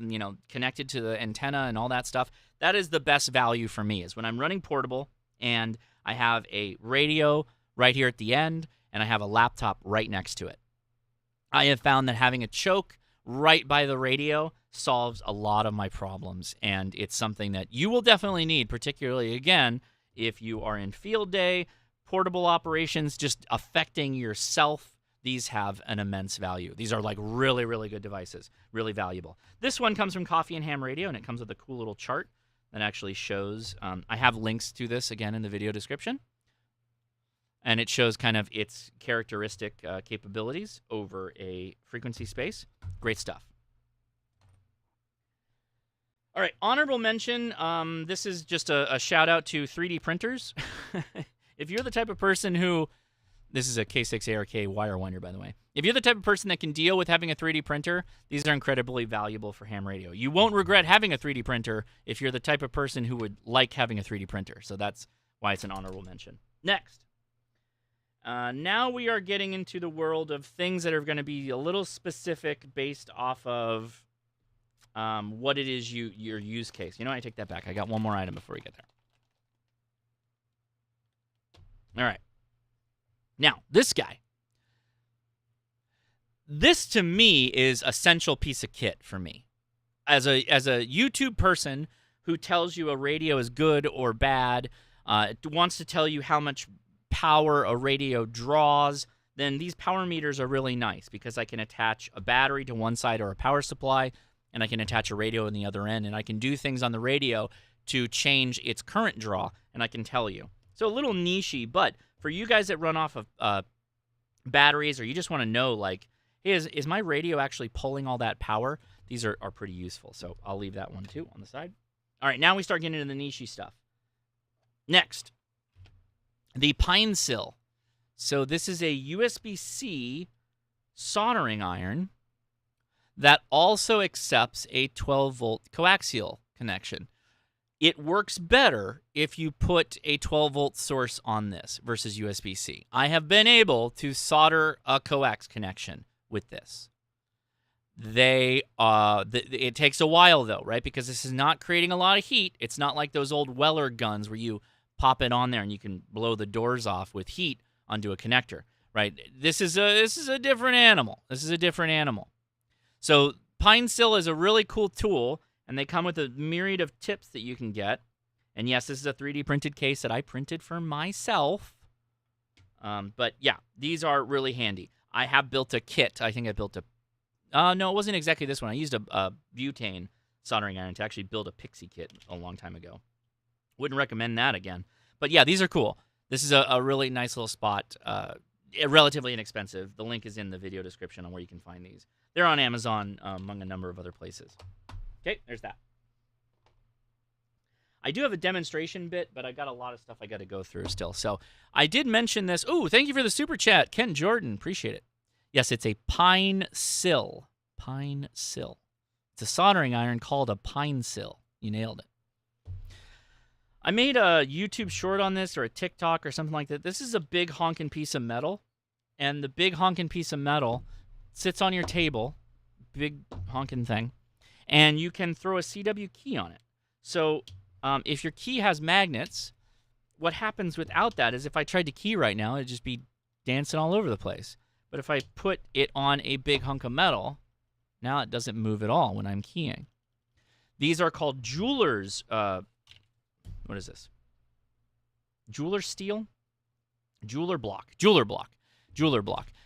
S1: connected to the antenna and all that stuff. That is the best value for me, is when I'm running portable and I have a radio right here at the end and I have a laptop right next to it. I have found that having a choke right by the radio solves a lot of my problems, and it's something that you will definitely need, particularly, again, if you are in field day, portable operations, just affecting yourself. These have an immense value. These are like really, really good devices, really valuable. This one comes from Coffee and Ham Radio, and it comes with a cool little chart that actually shows, I have links to this, again, in the video description, and it shows kind of its characteristic capabilities over a frequency space. Great stuff. All right, honorable mention. This is just a shout out to 3D printers. If you're the type of person who, this is a K6ARK wire winder, by the way. If you're the type of person that can deal with having a 3D printer, these are incredibly valuable for ham radio. You won't regret having a 3D printer if you're the type of person who would like having a 3D printer. So that's why it's an honorable mention. Next. Now we are getting into the world of things that are going to be a little specific based off of what it is your use case. I take that back. I got one more item before we get there. All right. Now, this guy. This, to me, is an essential piece of kit for me. As a YouTube person who tells you a radio is good or bad, wants to tell you how much power a radio draws, then these power meters are really nice because I can attach a battery to one side or a power supply, and I can attach a radio on the other end, and I can do things on the radio to change its current draw, and I can tell you. So a little niche-y, but for you guys that run off of batteries, or you just want to know, like, hey, is my radio actually pulling all that power? These are pretty useful, so I'll leave that one too on the side. All right, now we start getting into the niche-y stuff. Next, the Pine Sill. So this is a USB-C soldering iron that also accepts a 12-volt coaxial connection. It works better if you put a 12-volt source on this versus USB-C. I have been able to solder a coax connection with this. It takes a while, though, right? Because this is not creating a lot of heat. It's not like those old Weller guns where you pop it on there and you can blow the doors off with heat onto a connector, right? This is a different animal. So Pine Sill is a really cool tool, and they come with a myriad of tips that you can get. And yes, this is a 3D printed case that I printed for myself. But yeah, these are really handy. I have built a kit. I think I built no, it wasn't exactly this one. I used a butane soldering iron to actually build a Pixie kit a long time ago. Wouldn't recommend that again. But yeah, these are cool. This is a really nice little spot. Relatively inexpensive. The link is in the video description on where you can find these. They're on Amazon, among a number of other places. Okay, there's that. I do have a demonstration bit, but I got a lot of stuff I got to go through still. So I did mention this. Oh, thank you for the super chat, Ken Jordan. Appreciate it. Yes, it's a Pine Sill. Pine Sill. It's a soldering iron called a Pine Sill. You nailed it. I made a YouTube short on this or a TikTok or something like that. This is a big honking piece of metal, and the big honking piece of metal sits on your table, big honking thing, and you can throw a CW key on it. So if your key has magnets, what happens without that is if I tried to key right now, it'd just be dancing all over the place. But if I put it on a big hunk of metal, now it doesn't move at all when I'm keying. These are called jeweler's, what is this? Jeweler steel? Jeweler block.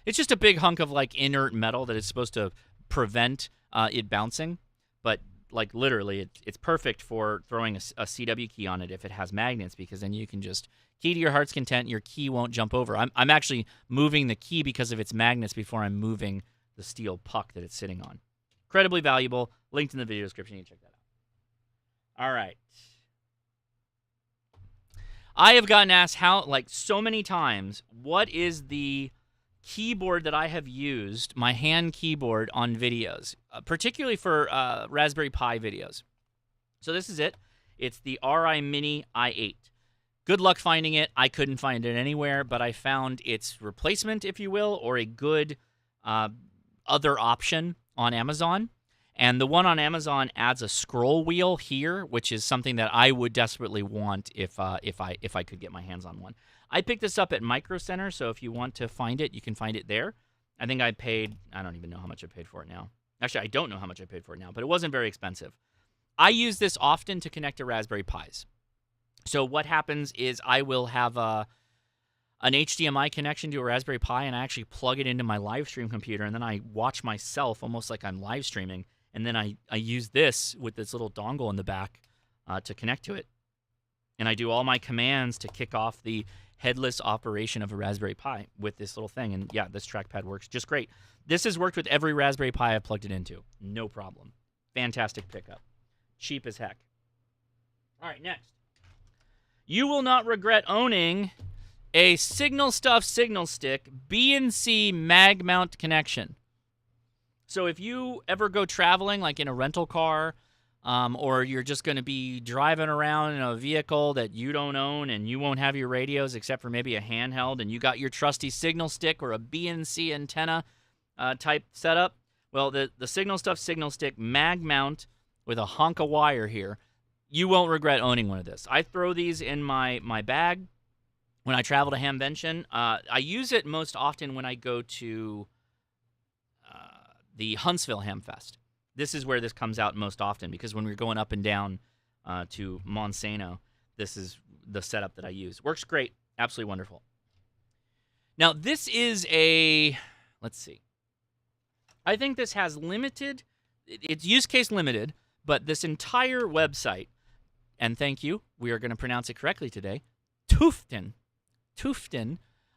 S1: It's just a big hunk of like inert metal that is supposed to prevent it bouncing. But like literally, it's perfect for throwing a CW key on it if it has magnets, because then you can just key to your heart's content. Your key won't jump over. I'm actually moving the key because of its magnets before I'm moving the steel puck that it's sitting on. Incredibly valuable. Linked in the video description. You can check that out. All right. I have gotten asked so many times, what is the keyboard that I have used, my hand keyboard, on videos, particularly for Raspberry Pi videos. So this is it. It's the RI Mini i8. Good luck finding it. I couldn't find it anywhere, but I found its replacement, if you will, or a good other option on Amazon. And the one on Amazon adds a scroll wheel here, which is something that I would desperately want if I could get my hands on one. I picked this up at Micro Center, so if you want to find it, you can find it there. I think I don't even know how much I paid for it now. Actually, I don't know how much I paid for it now, but it wasn't very expensive. I use this often to connect to Raspberry Pis. So what happens is I will have an HDMI connection to a Raspberry Pi, and I actually plug it into my live stream computer, and then I watch myself almost like I'm live streaming. And then I use this with this little dongle in the back to connect to it. And I do all my commands to kick off the headless operation of a Raspberry Pi with this little thing. And yeah, this trackpad works just great. This has worked with every Raspberry Pi I've plugged it into. No problem. Fantastic pickup. Cheap as heck. All right, next. You will not regret owning a Signal Stuff Signal Stick BNC mag mount connection. So if you ever go traveling, like in a rental car, or you're just going to be driving around in a vehicle that you don't own and you won't have your radios except for maybe a handheld, and you got your trusty signal stick or a BNC antenna type setup, well, the Signal Stuff Signal Stick mag mount with a hunk of wire here, you won't regret owning one of this. I throw these in my bag when I travel to Hamvention. I use it most often when I go to the Huntsville Hamfest. This is where this comes out most often, because when we're going up and down to Monsanto, this is the setup that I use. Works great. Absolutely wonderful. Now, this is let's see. I think this has limited, it's use case limited, but this entire website, and thank you, we are going to pronounce it correctly today, Tufton.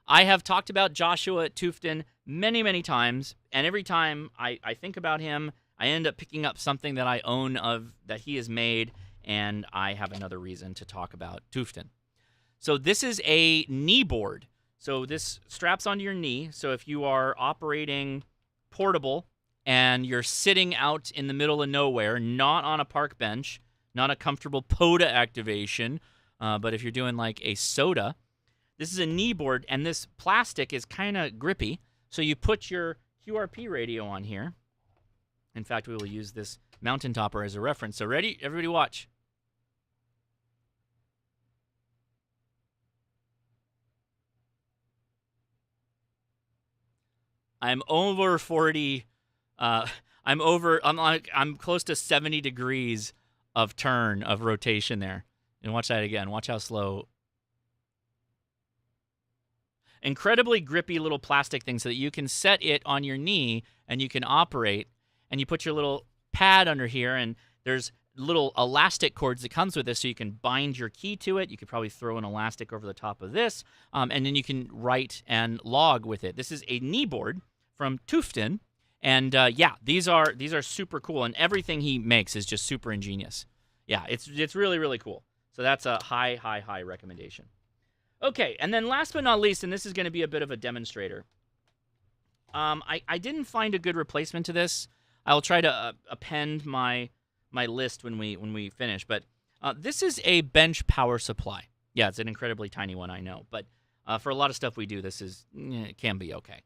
S1: I have talked about Joshua at Tufton many, many times, and every time I think about him, I end up picking up something that I own that he has made, and I have another reason to talk about Tufton. So this is a knee board. So this straps onto your knee. So if you are operating portable and you're sitting out in the middle of nowhere, not on a park bench, not a comfortable POTA activation, but if you're doing like a soda, this is a knee board, and this plastic is kind of grippy. So you put your QRP radio on here. In fact, we will use this mountain topper as a reference. So ready? Everybody watch. I'm over 40. I'm close to 70 degrees of turn of rotation there. And watch that again. Watch how slow. Incredibly grippy little plastic thing so that you can set it on your knee and you can operate, and you put your little pad under here, and there's little elastic cords that comes with this so you can bind your key to it. You could probably throw an elastic over the top of this, and then you can write and log with it. This is a knee board from Tufton, and yeah, these are super cool, and everything he makes is just super ingenious. Yeah, it's really, really cool. So that's a high recommendation. Okay, and then last but not least, and this is going to be a bit of a demonstrator. I didn't find a good replacement to this. I'll try to append my list when we finish. But This is a bench power supply. Yeah, it's an incredibly tiny one, I know. But for a lot of stuff we do, it can be okay.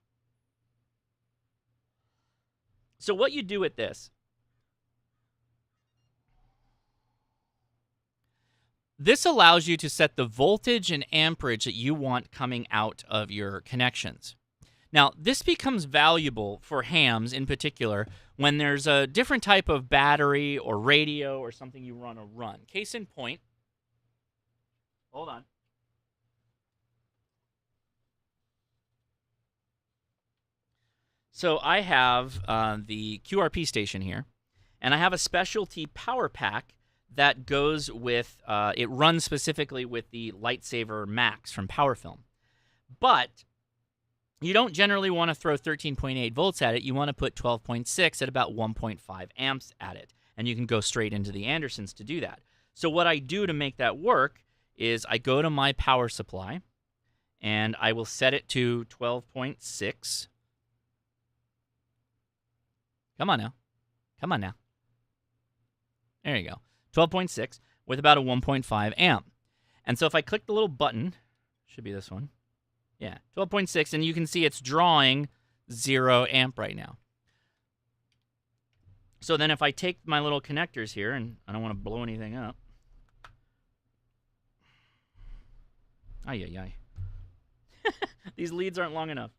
S1: So what you do with this, this allows you to set the voltage and amperage that you want coming out of your connections. Now, this becomes valuable for hams in particular when there's a different type of battery or radio or something you want to run. Case in point, hold on. So I have the QRP station here, and I have a specialty power pack that goes with, it runs specifically with the Lightsaber Max from PowerFilm. But you don't generally want to throw 13.8 volts at it. You want to put 12.6 at about 1.5 amps at it. And you can go straight into the Andersons to do that. So what I do to make that work is I go to my power supply, and I will set it to 12.6. Come on now. Come on now. There you go. 12.6 with about a 1.5 amp. And so if I click the little button, should be this one. Yeah, 12.6, and you can see it's drawing 0 amp right now. So then if I take my little connectors here, and I don't want to blow anything up. Ay, ay, ay. These leads aren't long enough.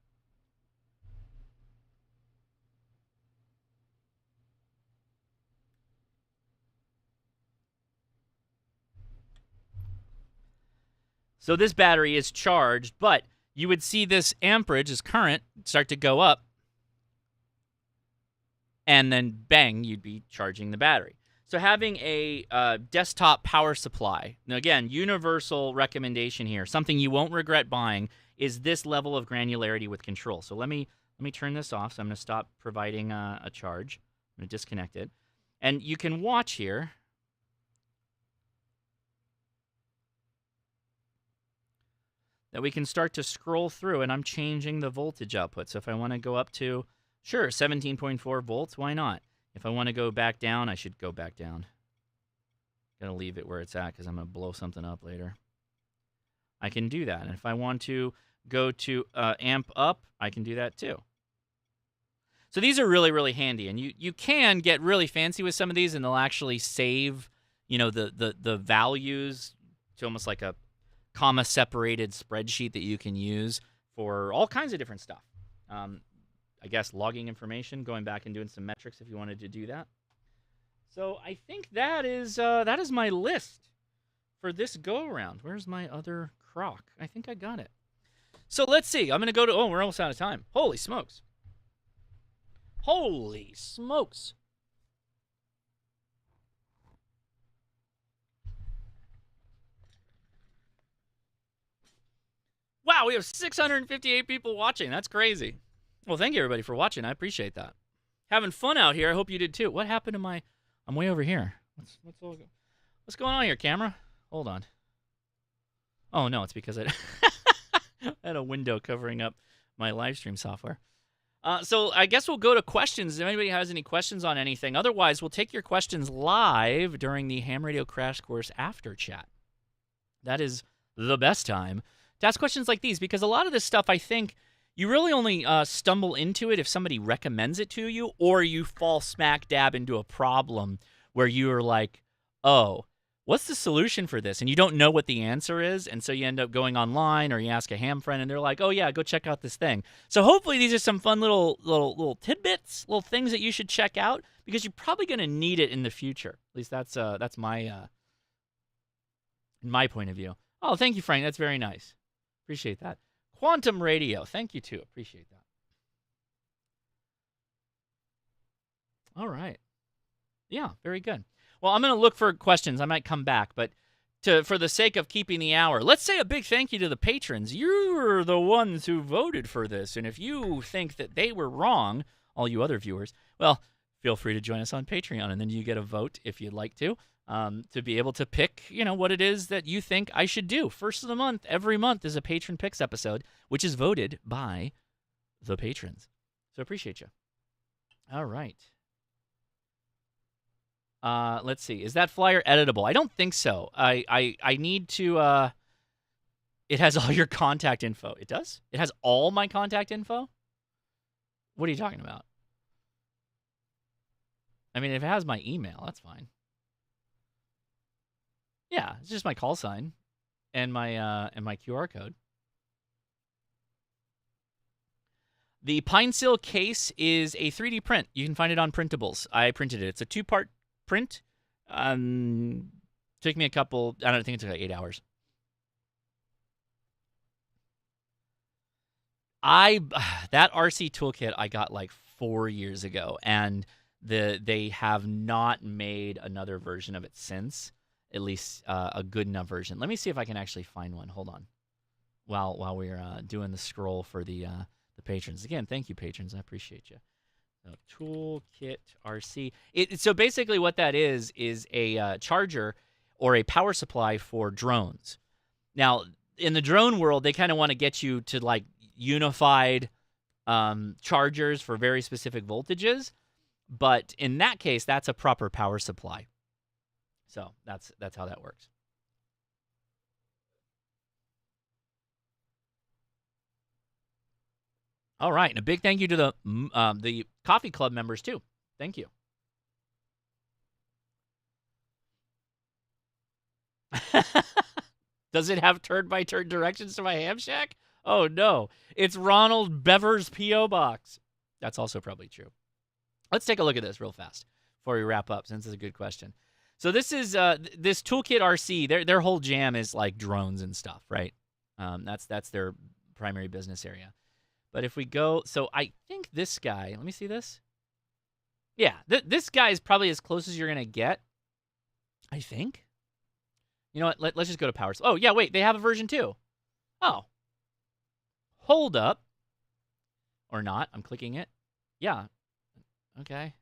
S1: So this battery is charged, but you would see this amperage, this current, start to go up, and then bang, you'd be charging the battery. So having a desktop power supply, now again, universal recommendation here, something you won't regret buying, is this level of granularity with control. So let me turn this off. So I'm going to stop providing a charge. I'm going to disconnect it. And you can watch here. That we can start to scroll through, and I'm changing the voltage output. So if I want to go up to, sure, 17.4 volts, why not? If I want to go back down, I should go back down. Gonna leave it where it's at because I'm gonna blow something up later. I can do that, and if I want to go to amp up, I can do that too. So these are really, really handy, and you can get really fancy with some of these, and they'll actually save, the values to almost like a comma-separated spreadsheet that you can use for all kinds of different stuff. I guess logging information, going back and doing some metrics if you wanted to do that. So I think that is my list for this go-around. Where's my other crock? I think I got it. So let's see. I'm going to go to... Oh, we're almost out of time. Holy smokes. Holy smokes. Wow, we have 658 people watching. That's crazy. Well, thank you, everybody, for watching. I appreciate that. Having fun out here. I hope you did, too. What happened to my... I'm way over here. What's going on here, camera? Hold on. Oh, no, it's because I had a window covering up my live stream software. So I guess we'll go to questions. If anybody has any questions on anything. Otherwise, we'll take your questions live during the Ham Radio Crash Course After Chat. That is the best time to ask questions like these, because a lot of this stuff, I think, you really only stumble into it if somebody recommends it to you, or you fall smack dab into a problem where you're like, oh, what's the solution for this? And you don't know what the answer is, and so you end up going online, or you ask a ham friend, and they're like, oh, yeah, go check out this thing. So hopefully these are some fun little tidbits, little things that you should check out, because you're probably going to need it in the future. At least that's my point of view. Oh, thank you, Frank. That's very nice. Appreciate that. Quantum Radio. Thank you, too. Appreciate that. All right. Yeah, very good. Well, I'm going to look for questions. I might come back, but for the sake of keeping the hour, let's say a big thank you to the patrons. You're the ones who voted for this, and if you think that they were wrong, all you other viewers, well, feel free to join us on Patreon, and then you get a vote if you'd like to be able to pick, what it is that you think I should do. First of the month, every month, is a Patron Picks episode, which is voted by the patrons. So appreciate you. All right. Let's see. Is that flyer editable? I don't think so. I need to. It has all your contact info. It does? It has all my contact info? What are you talking about? I mean, if it has my email, that's fine. Yeah, it's just my call sign and my QR code. The Pine Sill case is a 3D print. You can find it on Printables. I printed it. It's a 2-part print. Took me a couple. I don't think it took like 8 hours. That RC toolkit I got like 4 years ago, and they have not made another version of it since. At least a good enough version. Let me see if I can actually find one. Hold on. While we're doing the scroll for the patrons. Again, thank you, patrons. I appreciate you. So, Toolkit RC. So basically what that is a charger or a power supply for drones. Now, in the drone world, they kind of want to get you to like unified chargers for very specific voltages. But in that case, that's a proper power supply. So that's how that works. All right, and a big thank you to the coffee club members too. Thank you. Does it have turn-by-turn directions to my ham shack? Oh no, it's Ronald Bever's P.O. box. That's also probably true. Let's take a look at this real fast before we wrap up, since it's a good question. So this is this Toolkit RC. Their whole jam is like drones and stuff, right? That's their primary business area. But if we go, so I think this guy. Let me see this. Yeah, this guy is probably as close as you're gonna get. I think. You know what? Let's just go to power. Oh yeah, wait. They have a version 2. Oh. Hold up. Or not. I'm clicking it. Yeah. Okay.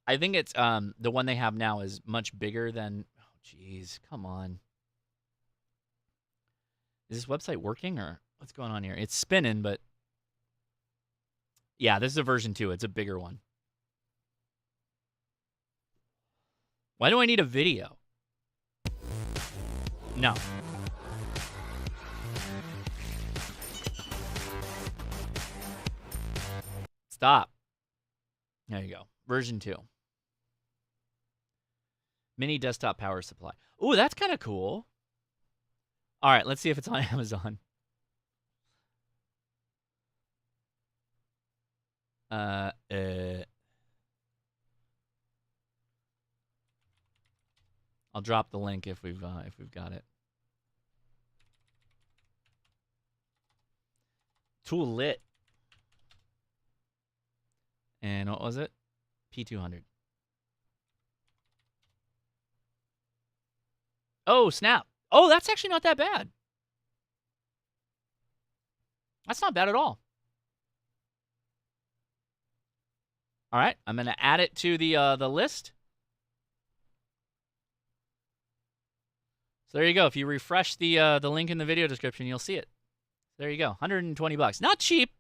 S1: I think it's the one they have now is much bigger than. Oh, jeez, come on. Is this website working or what's going on here? It's spinning, but yeah, this is a version 2. It's a bigger one. Why do I need a video? No. Stop. There you go. Version 2. Mini desktop power supply. Ooh, that's kind of cool. All right, let's see if it's on Amazon. I'll drop the link if we've got it. Tool lit. And what was it? P200. Oh, snap. Oh, that's actually not that bad. That's not bad at all. All right, I'm going to add it to the list. So there you go. If you refresh the link in the video description, you'll see it. There you go. $120. Not cheap.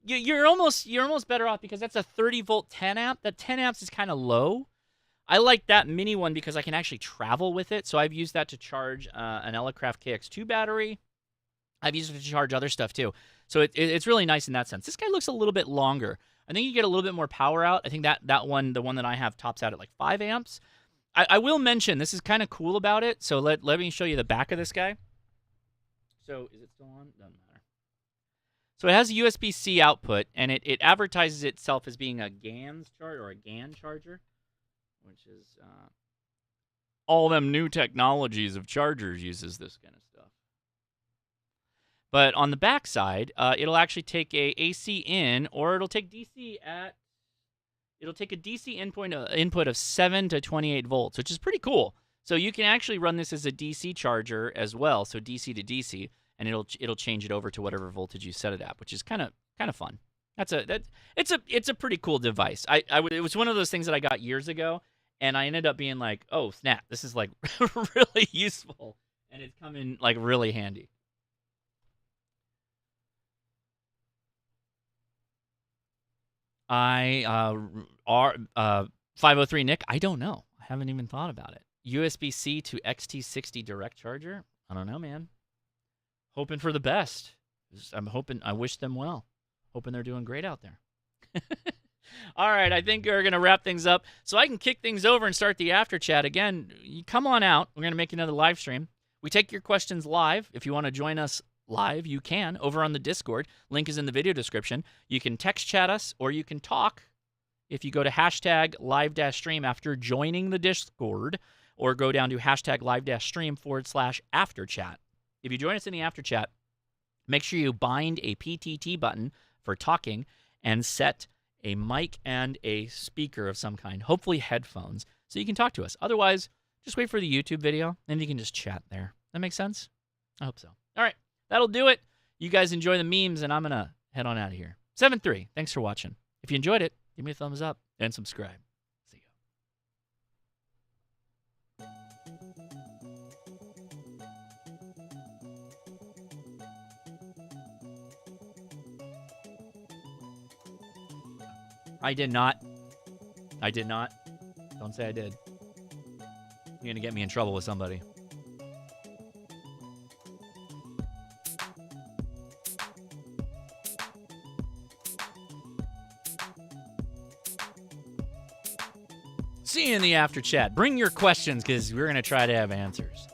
S1: You're almost better off because that's a 30-volt 10 amp. That 10 amps is kind of low. I like that mini one because I can actually travel with it. So I've used that to charge an Elecraft KX2 battery. I've used it to charge other stuff too. So it's really nice in that sense. This guy looks a little bit longer. I think you get a little bit more power out. I think that one, the one that I have, tops out at like 5 amps. I will mention, this is kind of cool about it. So let me show you the back of this guy. So is it still on? Doesn't matter. So it has a USB-C output, and it advertises itself as being a GANs charger or a GAN charger, which is all them new technologies of chargers uses this kind of stuff. But on the back side, it'll actually take a AC in, or it'll take DC at. It'll take a DC input of 7 to 28 volts, which is pretty cool. So you can actually run this as a DC charger as well, so DC to DC, and it'll change it over to whatever voltage you set it at, which is kind of fun. It's a pretty cool device. It was one of those things that I got years ago, and I ended up being like, oh snap, this is like really useful, and it's come in like really handy. R 503 Nick, I don't know. I haven't even thought about it. USB-C to XT60 direct charger? I don't know, man. Hoping for the best. I wish them well. Hoping they're doing great out there. All right, I think we're going to wrap things up so I can kick things over and start the after chat. Again, you come on out. We're going to make another live stream. We take your questions live. If you want to join us live, you can over on the Discord. Link is in the video description. You can text chat us or you can talk if you go to hashtag live-stream after joining the Discord, or go down to hashtag live-stream /after chat. If you join us in the after chat, make sure you bind a PTT button for talking and set a mic and a speaker of some kind, hopefully headphones, so you can talk to us. Otherwise, just wait for the YouTube video, and you can just chat there. That makes sense? I hope so. All right, that'll do it. You guys enjoy the memes, and I'm going to head on out of here. 7-3, thanks for watching. If you enjoyed it, give me a thumbs up and subscribe. See you. I did not. Don't say I did. You're going to get me in trouble with somebody. See you in the after chat. Bring your questions because we're going to try to have answers.